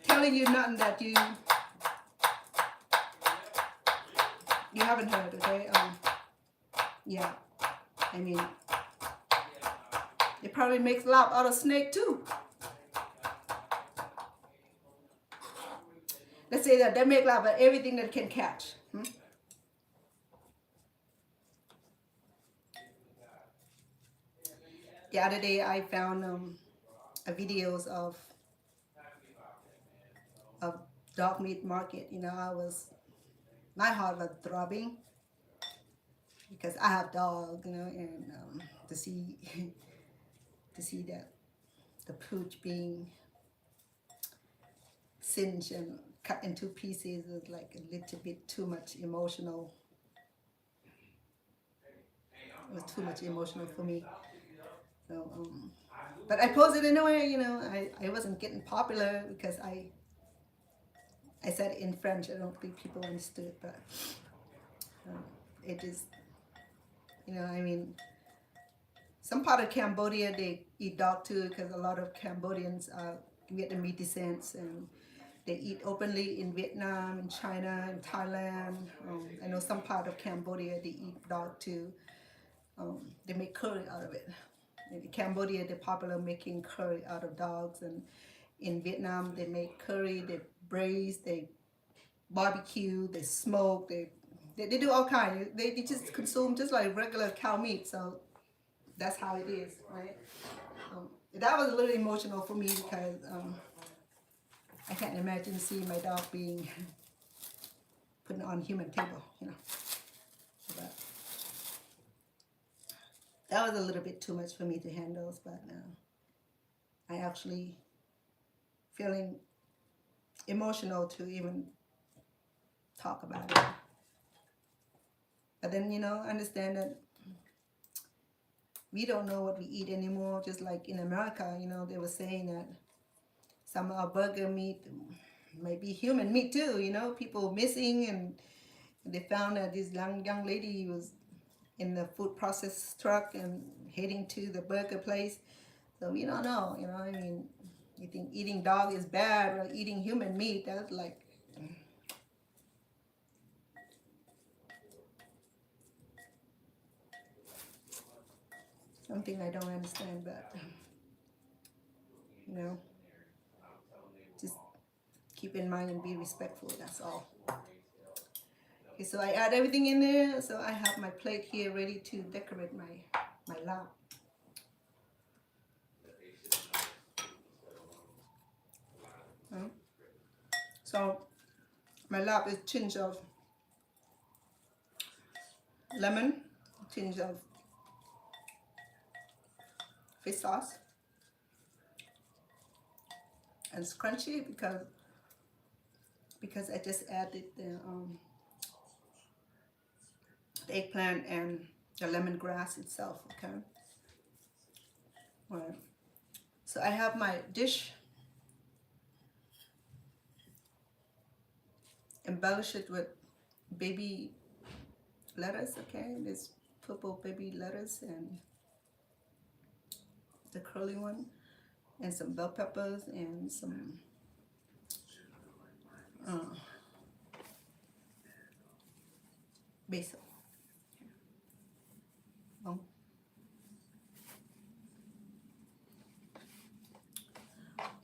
telling you nothing that you haven't heard, okay? Yeah, I mean, it probably makes lab out of snake too. Let's say that they make lab out of everything that can catch. The other day I found videos of dog meat market. You know, my heart was throbbing because I have dog, you know, and to see that the pooch being singed and cut into pieces was like a little bit too much emotional. It was too much emotional for me. So, but I posted anyway. You know, I wasn't getting popular because I said it in French. I don't think people understood, but it just, you know, I mean, some part of Cambodia they eat dog too, because a lot of Cambodians are Vietnamese descent, and they eat openly in Vietnam, in China, in Thailand. I know some part of Cambodia they eat dog too. They make curry out of it. In Cambodia, they're popular making curry out of dogs, and in Vietnam, they make curry, they braise, they barbecue, they smoke, they do all kinds. They just consume just like regular cow meat, so that's how it is, right? That was a little emotional for me because I can't imagine seeing my dog being put on human table, you know. But that was a little bit too much for me to handle, but I actually feeling emotional to even talk about it. But then, you know, understand that we don't know what we eat anymore. Just like in America, you know, they were saying that some of our burger meat might be human meat too, you know, people missing, and they found that this young lady was in the food process truck and heading to the burger place. So we don't know, you know, I mean, you think eating dog is bad or eating human meat, that's like, something I don't understand, but, you know, just keep in mind and be respectful, that's all. Okay, so I add everything in there. So I have my plate here ready to decorate my lab. So my lab is tinge of lemon, tinge of fish sauce, and it's crunchy because I just added the eggplant and the lemongrass itself. Okay. All right. So I have my dish. Embellish it with baby lettuce. Okay, this purple baby lettuce and the curly one, and some bell peppers and some basil.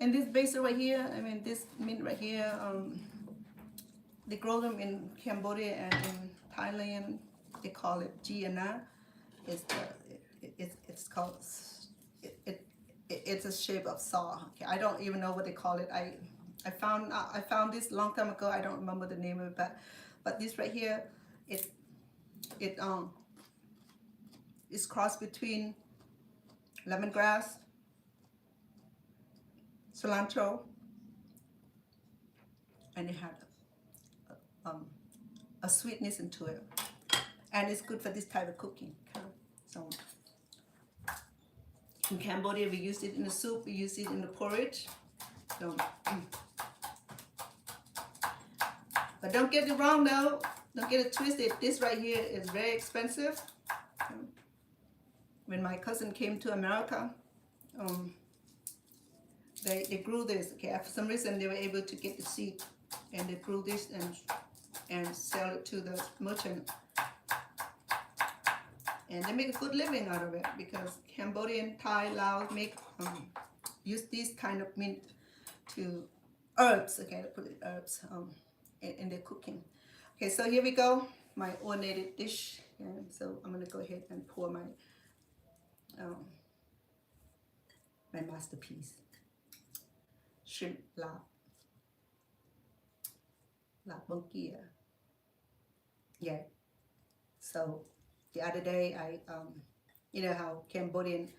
And this basil right here, I mean this mint right here, they grow them in Cambodia and in Thailand. They call it Giana. It's called it's a shape of saw. Okay, I don't even know what they call it. I found this a long time ago. I don't remember the name of it, but this right here, it's crossed between lemongrass, cilantro, and it had a sweetness into it, and it's good for this type of cooking. Okay? So in Cambodia, we use it in the soup, we use it in the porridge. So, but don't get it wrong though. Don't get it twisted. This right here is very expensive. When my cousin came to America, they grew this. Okay, for some reason they were able to get the seed, and they grew this and sell it to the merchant. And they make a good living out of it because Cambodian, Thai, Laos use this kind of mint to herbs. Okay, put it herbs in their cooking. Okay, so here we go, my ornated dish. And so I'm gonna go ahead and pour my my masterpiece, shrimp larb bonkia. Yeah. So the other day, you know how Cambodian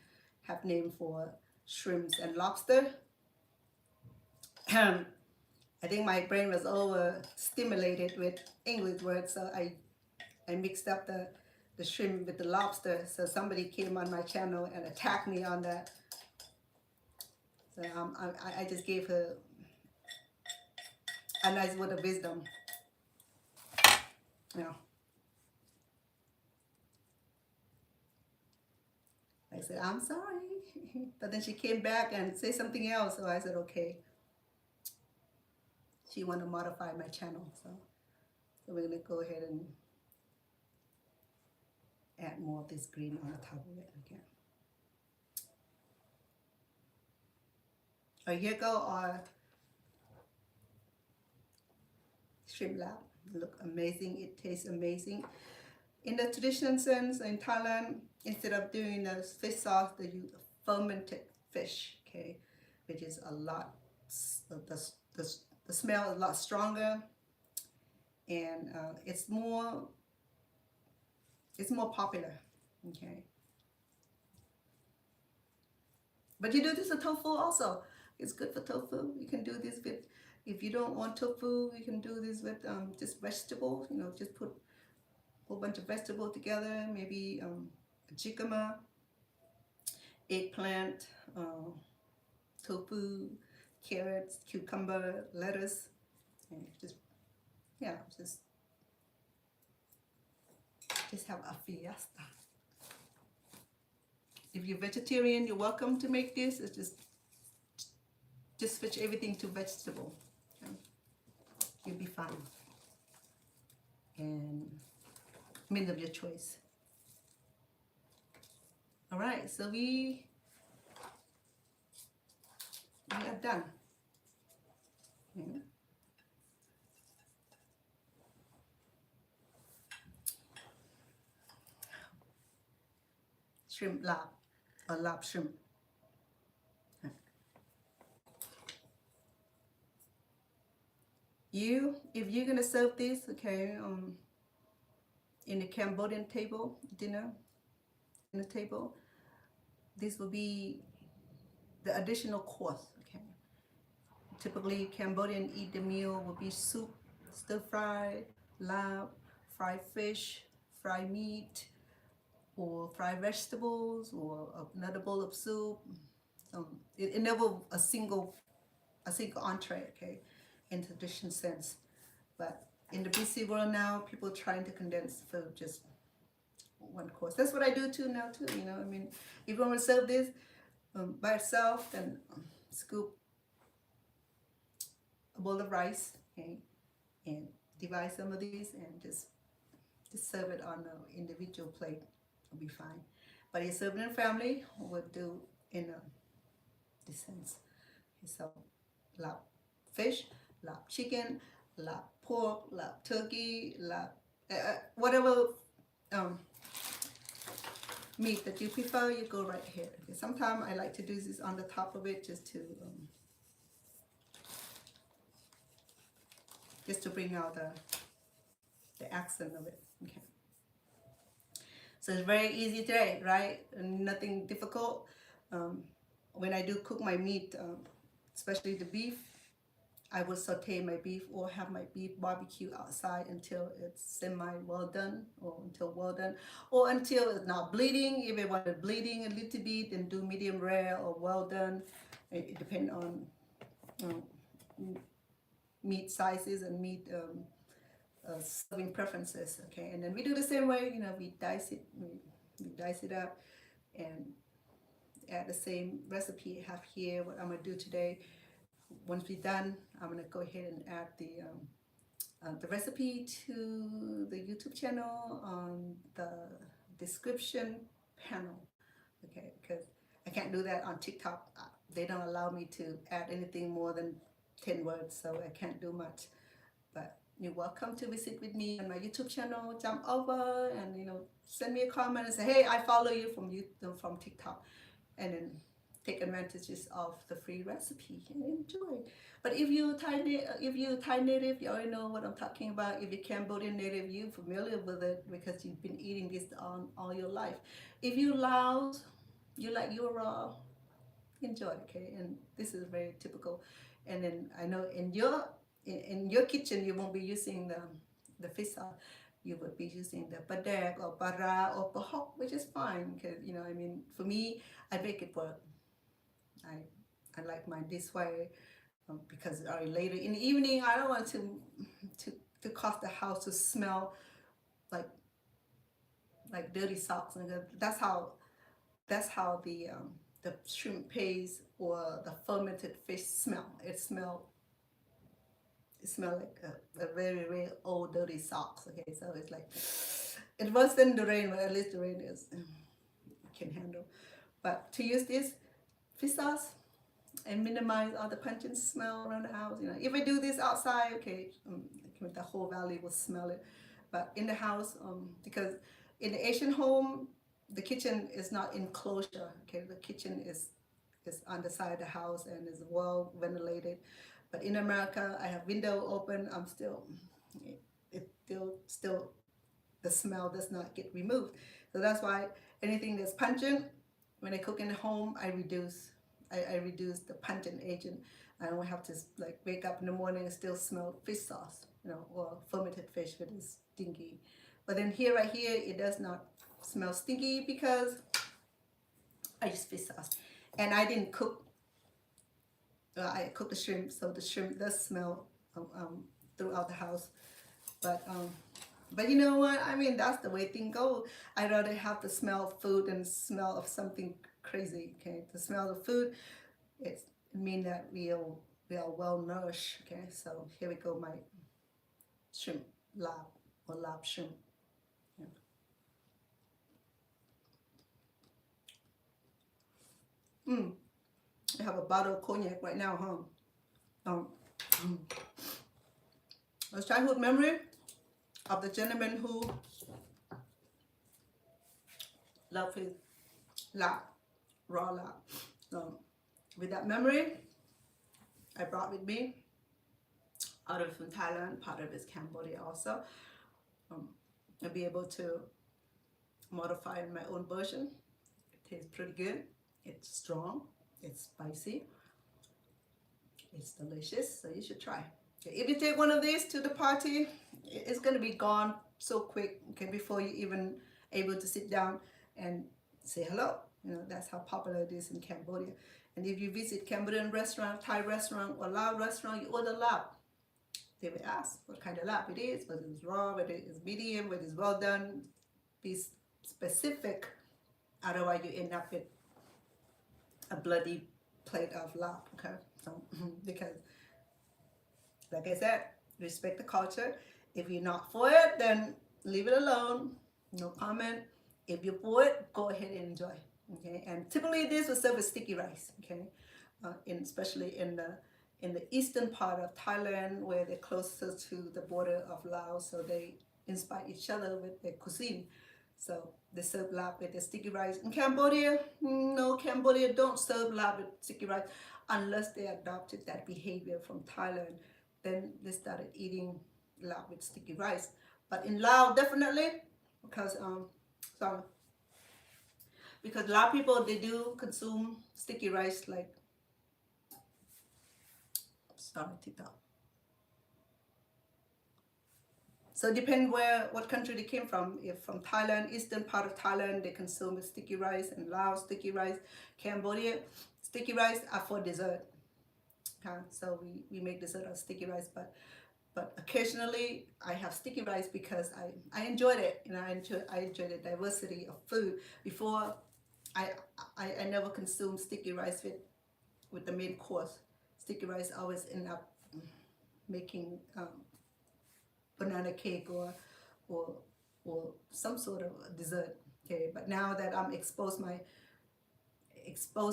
have name for shrimps and lobster. I think my brain was overstimulated with English words, so I mixed up the shrimp with the lobster. So somebody came on my channel and attacked me on that. So I just gave her a nice word of wisdom. Yeah. I said, I'm sorry. But then she came back and said something else. So I said, okay. She wanted to modify my channel. So we're going to go ahead and add more of this green on the top of it again. Here go our shrimp larb. Look amazing. It tastes amazing. In the traditional sense, in Thailand, instead of doing the fish sauce, they use fermented fish, okay, which is a lot, the smell is a lot stronger, and it's more popular, okay. But you do this with tofu also. It's good for tofu. You can do this with, if you don't want tofu, you can do this with just vegetables. You know, just put a whole bunch of vegetables together. Maybe jicama, eggplant, tofu, carrots, cucumber, lettuce, and just yeah, just have a fiesta. If you're vegetarian, you're welcome to make this. It's just switch everything to vegetable. Okay? You'll be fine. And meat of your choice. All right, so we are done. Yeah. Shrimp larb or larb shrimp. If you're gonna serve this, okay, in the Cambodian dinner table, this will be the additional course. Okay, typically Cambodian eat the meal will be soup, stir fry, larb, fried fish, fried meat, or fried vegetables, or another bowl of soup. It never a single entree, okay, in tradition sense. But in the busy world now, people are trying to condense food just one course. That's what I do too now too. You know, I mean, if you want to serve this by itself, then scoop a bowl of rice, okay, and divide some of these and just serve it on an individual plate. It'll be fine. But if you're serving in family, we'll do in this sense. Okay, so larb fish, larb chicken, larb pork, larb turkey, larb whatever meat that you prefer, you go right here. Okay, sometimes I like to do this on the top of it just to bring out the accent of it. Okay. So it's very easy today, right? Nothing difficult. When I do cook my meat, especially the beef, I will saute my beef or have my beef barbecue outside until it's semi well done, or until well done, or until it's not bleeding. If it wanted bleeding a little bit, then do medium rare or well done. It depends on meat sizes and meat serving preferences. Okay, and then we do the same way. You know, we dice it up and add the same recipe I have here. What I'm gonna do today. Once we're done, I'm gonna go ahead and add the recipe to the YouTube channel on the description panel. Okay, because I can't do that on TikTok. They don't allow me to add anything more than 10 words, so I can't do much. But you're welcome to visit with me on my YouTube channel. Jump over and send me a comment and say, hey, I follow you from TikTok, and then take advantages of the free recipe and enjoy. But if you're Thai native, you already know what I'm talking about. If you're Cambodian native, you're familiar with it because you've been eating this all your life. If you Laos, you like your raw, enjoy. Okay, and this is very typical. And then I know in your kitchen you won't be using the fish sauce. You would be using the padek or para or pahok, which is fine because I mean, for me, I make it work. I like mine this way because later in the evening I don't want to cause the house to smell like dirty socks, and that's how the shrimp paste or the fermented fish smell. It smell like a very, very old dirty socks. Okay, so it's like it's worse than the rain, but at least the rain is can handle. But to use this fish sauce and minimize all the pungent smell around the house. If I do this outside, okay, the whole valley will smell it. But in the house, because in the Asian home, the kitchen is not enclosure. Okay, the kitchen is on the side of the house and is well ventilated. But in America, I have window open. It's still the smell does not get removed. So that's why anything that's pungent, when I cook in the home, I reduce I reduce the pungent agent. I don't have to like wake up in the morning and still smell fish sauce, or fermented fish with is stinky. But then here, right here, it does not smell stinky because I use fish sauce, and I didn't cook. I cooked the shrimp, so the shrimp does smell throughout the house. But you know what? I mean, that's the way things go. I'd rather have the smell of food than the smell of something crazy. Okay, the smell of food, it means that we are well nourished. Okay, so here we go, my shrimp lab or lab shrimp. Yeah. I have a bottle of cognac right now, huh? A childhood memory of the gentleman who loved his lab, raw lab. With that memory, I brought with me out of from Thailand, part of is Cambodia also. I'll be able to modify in my own version. It tastes pretty good. It's strong. It's spicy. It's delicious, so you should try. Okay, if you take one of these to the party, it's going to be gone so quick, okay, before you even able to sit down and say hello. That's how popular it is in Cambodia. And if you visit Cambodian restaurant, Thai restaurant, or Lao restaurant, you order lab. They will ask what kind of lab it is, whether it's raw, whether it's medium, whether it's well done. Be specific, otherwise you end up with a bloody plate of lab, okay? So, because, like I said, respect the culture. If you're not for it, then leave it alone. No comment. If you're for it, go ahead and enjoy. Okay, and typically this will serve with sticky rice. Okay, especially in the eastern part of Thailand, where they're closer to the border of Laos, so they inspire each other with their cuisine. So they serve lab with the sticky rice. In Cambodia, no, Cambodia don't serve lab with sticky rice unless they adopted that behavior from Thailand. Then they started eating lab with sticky rice. But in Laos, definitely, because because a lot of people, they do consume sticky rice like, sorry, TikTok. So it depends what country they came from. If from Thailand, eastern part of Thailand, they consume sticky rice, and Laos, sticky rice. Cambodia, sticky rice are for dessert. Okay? So we make dessert of sticky rice, but occasionally I have sticky rice because I enjoyed it, I enjoy the diversity of food. Before, I never consumed sticky rice with the main course. Sticky rice always end up making banana cake or some sort of dessert. Okay, but now that I'm expose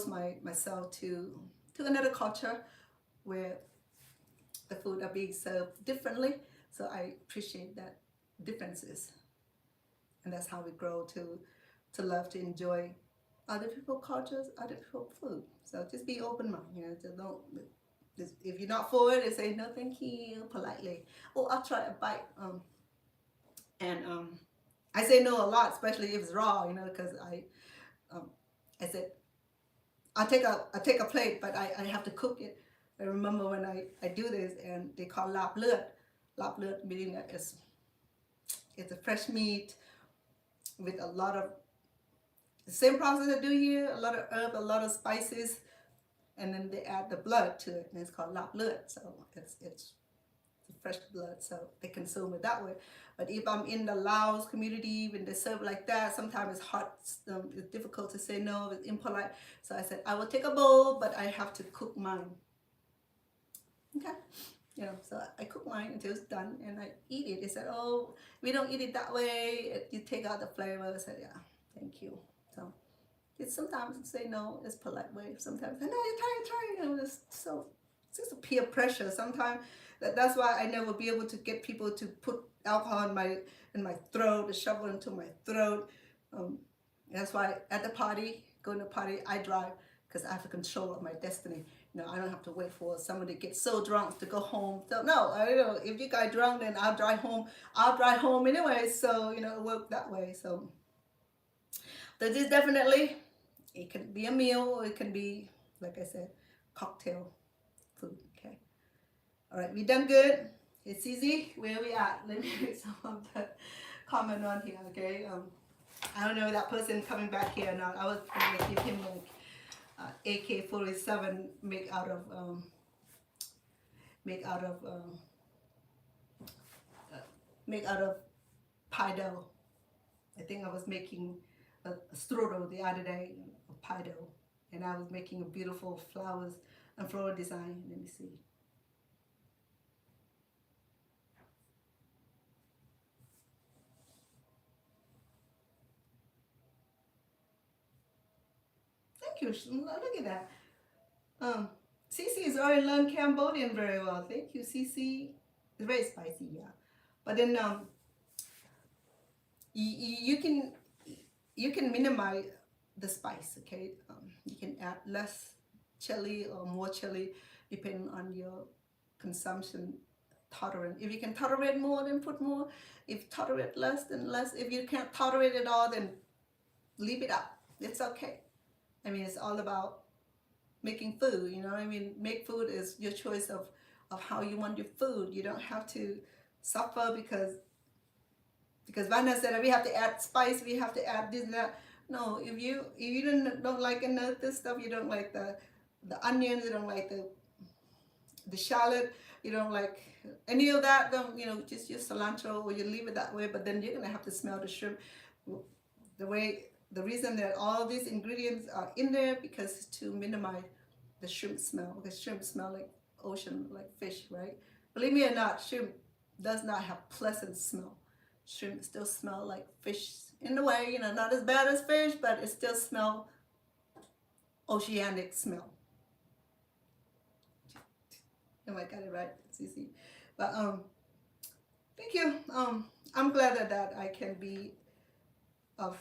myself to another culture where the food are being served differently, so I appreciate that differences, and that's how we grow to love to enjoy other people's cultures, other people's food. So just be open-minded. Just don't. If you're not for it, say no, thank you, politely. Oh, I'll try a bite. I say no a lot, especially if it's raw, because I said I take a plate, but I have to cook it. I remember when I do this, and they call lab lut. Lab lut meaning that it's a fresh meat with a lot of the same process I do here, a lot of herb, a lot of spices, and then they add the blood to it, and it's called lab lut. So it's fresh blood, so they consume it that way. But if I'm in the Laos community, when they serve like that, sometimes it's hard, it's difficult to say no, it's impolite. So I said, I will take a bowl, but I have to cook mine. Okay, so I cook mine until it's done, and I eat it. They said, oh, we don't eat it that way. You take out the flavor. I said, yeah, thank you. So it's sometimes say no, it's polite way. Sometimes no, you try. It's just a peer pressure. Sometimes that's why I never be able to get people to put alcohol in my throat, to shovel into my throat. That's why at the party, going to party, I drive because I have the control of my destiny. I don't have to wait for somebody to get so drunk to go home. So no, if you guys drunk, then I'll drive home. I'll drive home anyway. So it worked that way. So this definitely, it can be a meal, or it can be like I said, cocktail food. Okay. All right, we done good. It's easy. Where we at? Let me read some of the comment on here. Okay. I don't know if that person coming back here or not. I was gonna give him like AK-47 make out of make out of make out of pie dough. I think I was making a strudel the other day of pie dough, and I was making a beautiful flowers and floral design. Let me see. Thank you. Look at that. Cece has already learned Cambodian very well. Thank you, Cece. It's very spicy, yeah. But then you can minimize the spice. Okay, you can add less chili or more chili depending on your consumption tolerance. If you can tolerate more, then put more. If tolerate less, then less. If you can't tolerate it all, then leave it up. It's okay. I mean, it's all about making food, you know. I mean, make food is your choice of how you want your food. You don't have to suffer because Vanna said we have to add spice, we have to add this and that. No, if you don't like another stuff, you don't like the onions, you don't like the shallot, you don't like any of that, then just use cilantro or you leave it that way. But then you're gonna have to smell the shrimp. The reason that all these ingredients are in there because to minimize the shrimp smell, because shrimp smell like ocean, like fish, right? Believe me or not, shrimp does not have pleasant smell. Shrimp still smell like fish in a way, not as bad as fish, but it still smell oceanic smell. Oh, I got it right, it's easy. But thank you. I'm glad that I can be of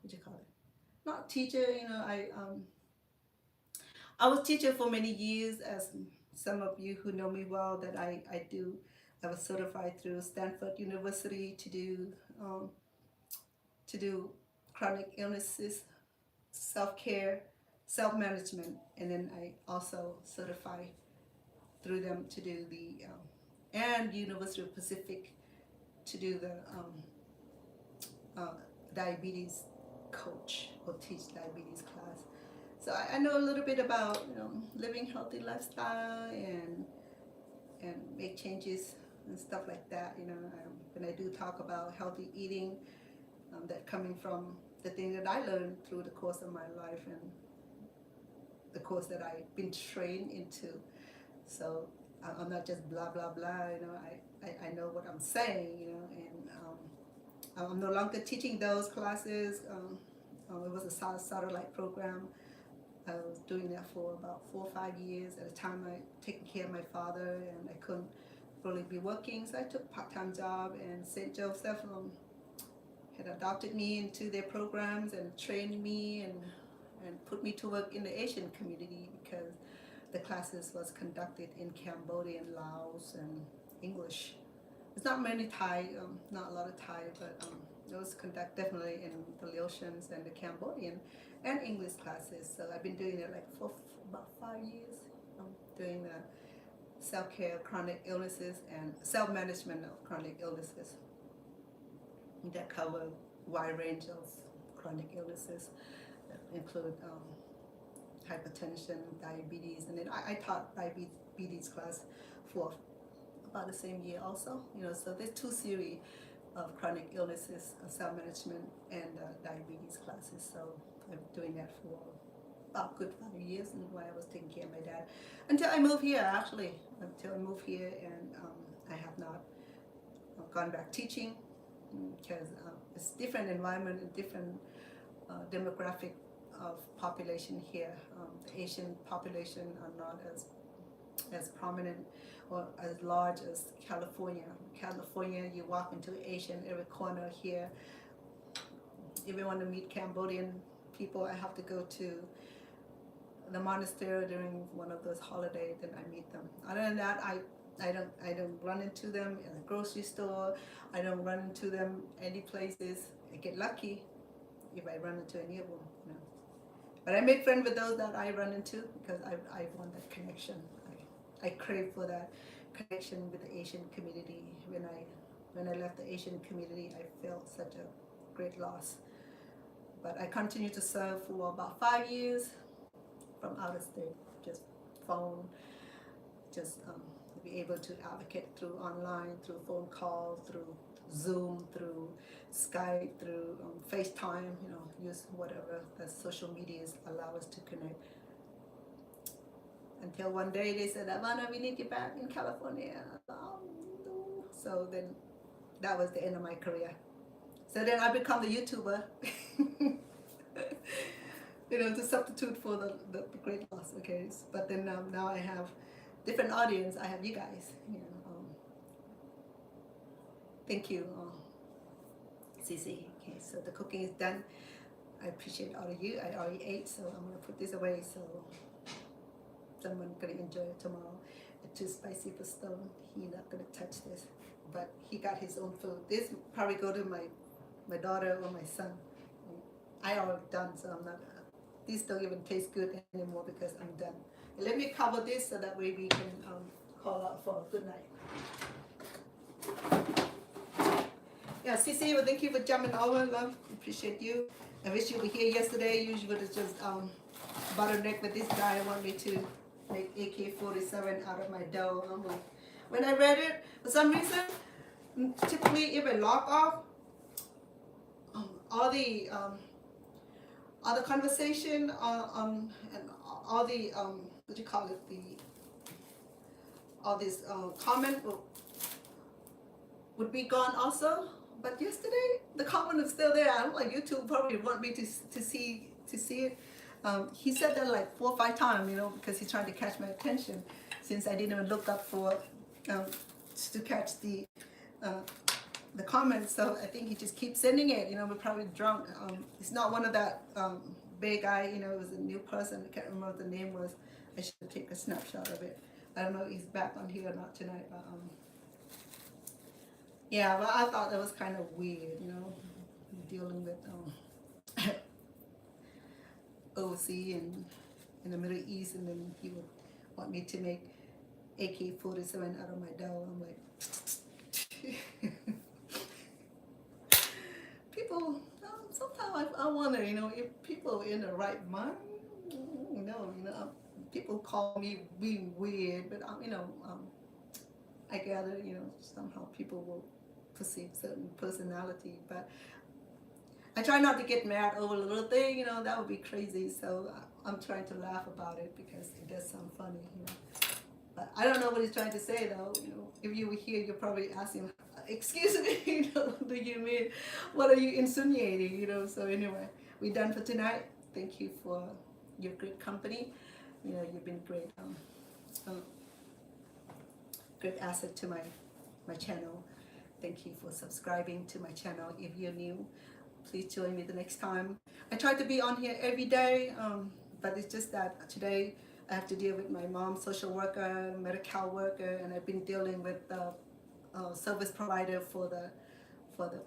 what you call it? Not teacher, I was teacher for many years, as some of you who know me well, that I was certified through Stanford University to do chronic illnesses, self-care, self-management, and then I also certified through them to do the and University of Pacific to do the diabetes coach or teach diabetes class. So I know a little bit about living healthy lifestyle and make changes and stuff like that. When I do talk about healthy eating, that coming from the thing that I learned through the course of my life and the course that I've been trained into. So I'm not just blah blah blah. I know what I'm saying. And I'm no longer teaching those classes. It was a satellite program. I was doing that for about 4 or 5 years. At the time, I taking care of my father, and I couldn't really be working, so I took a part-time job. And St. Joseph had adopted me into their programs and trained me and put me to work in the Asian community because the classes was conducted in Cambodian, Laos, and English. There's not many Thai, not a lot of Thai, but it was conducted definitely in the Laotians and the Cambodian and English classes. So I've been doing it for about 5 years. Doing the self-care of chronic illnesses and self-management of chronic illnesses that cover a wide range of chronic illnesses that include hypertension, diabetes, and then I taught diabetes class for about the same year also. So there's 2 series of chronic illnesses, self-management, and diabetes classes. So I'm doing that for about good 5 years, and while I was taking care of my dad until I moved here. Actually, until I moved here, and I have not gone back teaching because it's different environment and different demographic of population here. The Asian population are not as prominent or as large as California. California, you walk into Asian every corner. Here, if you want to meet Cambodian people, I have to go to the monastery during one of those holidays, then I meet them. Other than that, I don't run into them in the grocery store. I don't run into them any places. I get lucky if I run into any of them. But I make friends with those that I run into because I want that connection. I crave for that connection with the Asian community. When I left the Asian community, I felt such a great loss. But I continued to serve for about 5 years from out of state, just phone, just be able to advocate through online, through phone calls, through Zoom, through Skype, through FaceTime, use whatever the social medias allow us to connect. Until one day they said, Amanda, we need you back in California. Oh, no. So then that was the end of my career. So then I become the YouTuber, to substitute for the great loss. Okay, but then now I have different audience. I have you guys. Thank you, Cici. Okay, so the cooking is done. I appreciate all of you. I already ate, so I'm gonna put this away so someone gonna enjoy it tomorrow. It's too spicy for Stone. He's not gonna touch this, but he got his own food. This probably go to my daughter or my son. I already done, so I'm not. These don't even taste good anymore because I'm done. And let me cover this so that way we can call out for a good night. Yeah, Cici, well, thank you for jumping over, love. Appreciate you. I wish you were here yesterday. You would have just bottleneck with this guy. I want me to make AK-47 out of my dough. I'm like, when I read it, for some reason, typically if I log off, all the conversation and all the what do you call it, all this comment would be gone also. But yesterday the comment is still there. I'm like, YouTube probably want me to see it. He said that like 4 or 5 times, because he's trying to catch my attention, since I didn't even look up for to catch the comments. So I think he just keeps sending it. We're probably drunk. It's not one of that big guy. It was a new person. I can't remember what the name was. I should take a snapshot of it. I don't know if he's back on here or not tonight, but yeah. But I thought that was kind of weird, dealing with OC and in the Middle East, and then he would want me to make AK-47 out of my dough. I'm like, people. Sometimes I wonder, if people in the right mind, people call me being weird, but I gather, somehow people will perceive certain personality, but I try not to get mad over a little thing, that would be crazy. So I'm trying to laugh about it because it does sound funny, But I don't know what he's trying to say though. If you were here, you'd probably ask him, excuse me, do you mean, what are you insinuating, So anyway, we're done for tonight. Thank you for your great company. You've been great, great asset to my channel. Thank you for subscribing to my channel. If you're new, please join me the next time. I try to be on here every day, but it's just that today I have to deal with my mom, social worker, medical worker, and I've been dealing with the service provider for the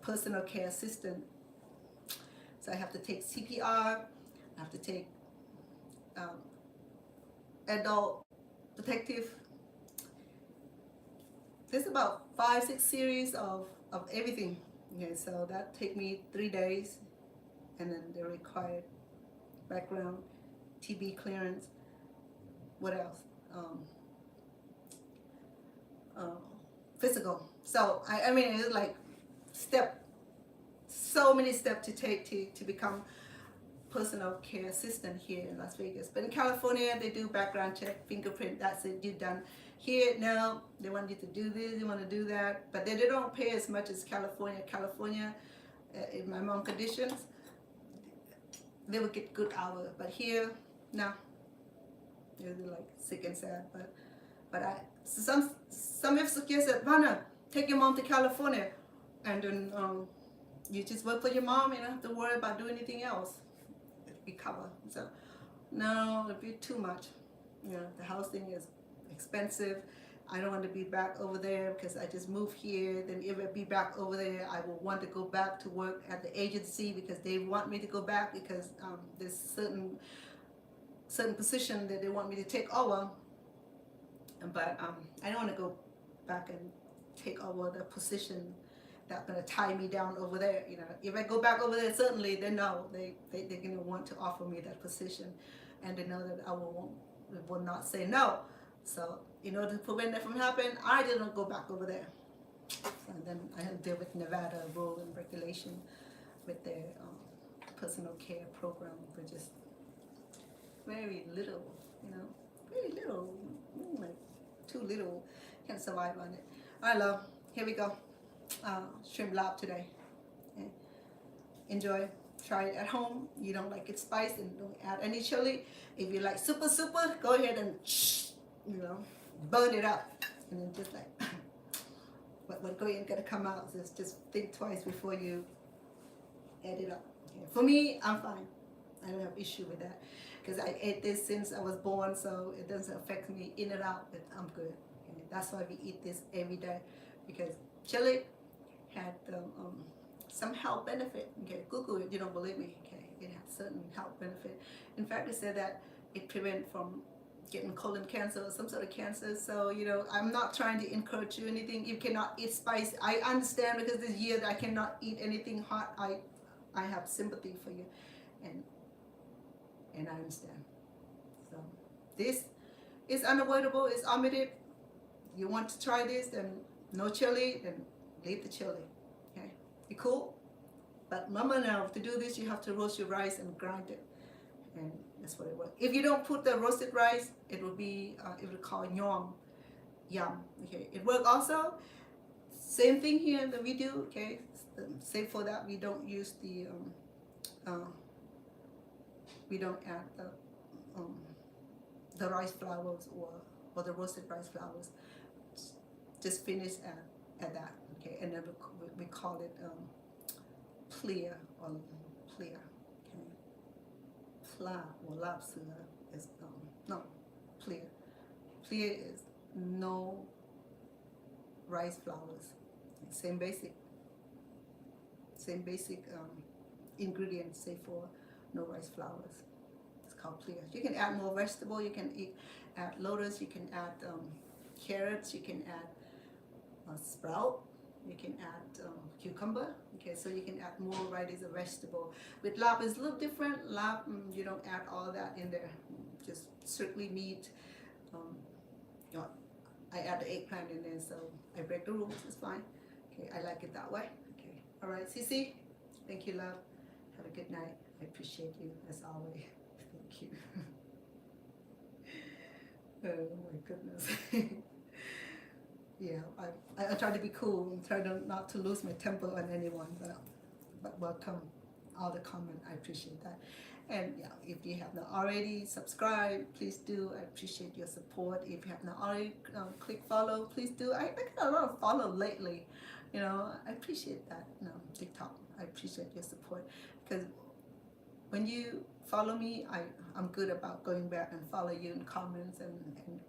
personal care assistant. So I have to take CPR, I have to take adult protective. There's about 5-6 series of everything. Okay, so that take me 3 days, and then the required background, TB clearance. What else? Physical. So I mean, it's like so many steps to take to become personal care assistant here in Las Vegas. But in California, they do background check, fingerprint. That's it. You're done. Here, no, they want you to do this, they want to do that, but they don't pay as much as California. California, in my mom conditions, they would get good hours, but here, no. They're like sick and sad, but some have suggested, Vanna, take your mom to California, and then you just work for your mom. You don't have to worry about doing anything else. We cover. So no, it'd be too much. The housing is expensive. I don't want to be back over there because I just moved here. Then if I be back over there, I will want to go back to work at the agency because they want me to go back because there's certain position that they want me to take over. But I don't want to go back and take over the position that's going to tie me down over there. You know, if I go back over there, certainly they know they're going to want to offer me that position, and they know that I will not say no. So in order to prevent that from happening, I didn't go back over there. And then I had to deal with Nevada rule and regulation with their personal care program, which is very little, you know, very little, like too little, can't survive on it. All right, love, here we go. Shrimp larb today. Okay. Enjoy. Try it at home. You don't like it spiced and don't add any chili. If you like super, go ahead and burn it up, and then just like what's going to come out. So just think twice before you add it up. Okay. For me, I'm fine. I don't have issue with that because I ate this since I was born, so it doesn't affect me in and out. But I'm good. Okay. That's why we eat this every day, because chili had some health benefit. Okay, Google it. You don't believe me? Okay, it has certain health benefit. In fact, it said that it prevents from getting colon cancer or some sort of cancer. So I'm not trying to encourage you anything. You cannot eat spice. I understand, because this year that I cannot eat anything hot. I have sympathy for you, and I understand. So this is unavoidable. It's omitted. You want to try this, then no chili, then leave the chili. Okay, you cool? But remember now, to do this, you have to roast your rice and grind it, and that's what it was. If you don't put the roasted rice, it will be it will call yum. Okay, it works also. Same thing here in the video. Okay, save for that we don't use the we don't add the rice flours or the roasted rice flours. Just finish at that. Okay, and then we call it clear or clear. Okay, pla or lab is no clear. Clear is no rice flours. Same basic ingredients, save for no rice flours. It's called clear. You can add more vegetable. You can add lotus. You can add carrots. You can add sprout. You can add cucumber. Okay, so you can add more varieties of vegetable. With larb, it's a little different. Larb, you don't add all that in there. Just strictly meat. I add the eggplant in there, so I break the rules. It's fine. Okay, I like it that way. Okay, all right, Cece. Thank you, love. Have a good night. I appreciate you as always. Thank you. Oh my goodness. Yeah, I try to be cool and try not to lose my temper on anyone, but welcome all the comment. I appreciate that. And yeah, if you have not already subscribed, please do. I appreciate your support. If you have not already click follow, please do. I got a lot of follow lately. I appreciate that. TikTok, I appreciate your support, because when you follow me, I'm good about going back and follow you in comments and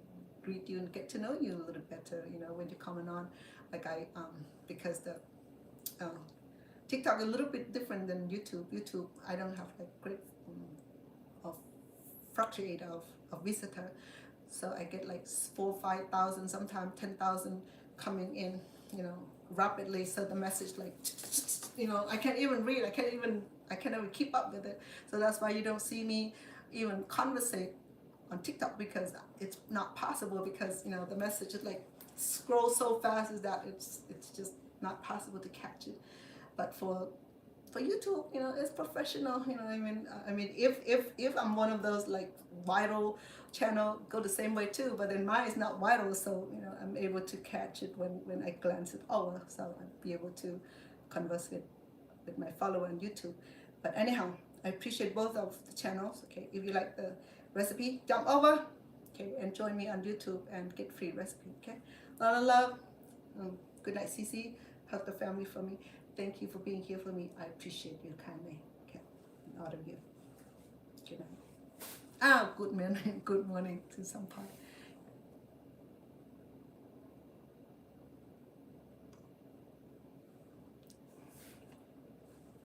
greet you and get to know you a little better. When you're coming on, like because the TikTok is a little bit different than YouTube. YouTube, I don't have like great fluctuate of visitor, so I get like 4,000 or 5,000, sometimes 10,000 coming in, rapidly. So the message like, I can't even read. I can't even keep up with it. So that's why you don't see me even conversate on TikTok, because it's not possible, because the message is like scroll so fast is that it's just not possible to catch it. But for YouTube, it's professional. I mean, if I'm one of those like viral channel, go the same way too. But then mine is not viral, so I'm able to catch it when I glance it over. So I'll be able to converse with my follower on YouTube. But anyhow, I appreciate both of the channels. Okay, if you like the recipe, jump over. Okay, and join me on YouTube and get free recipe. Okay, a lot of love. Good night, Cece. Hug the family for me. Thank you for being here for me. I appreciate you kindly. Okay, all of you. Good night. Good morning. Good morning to some part.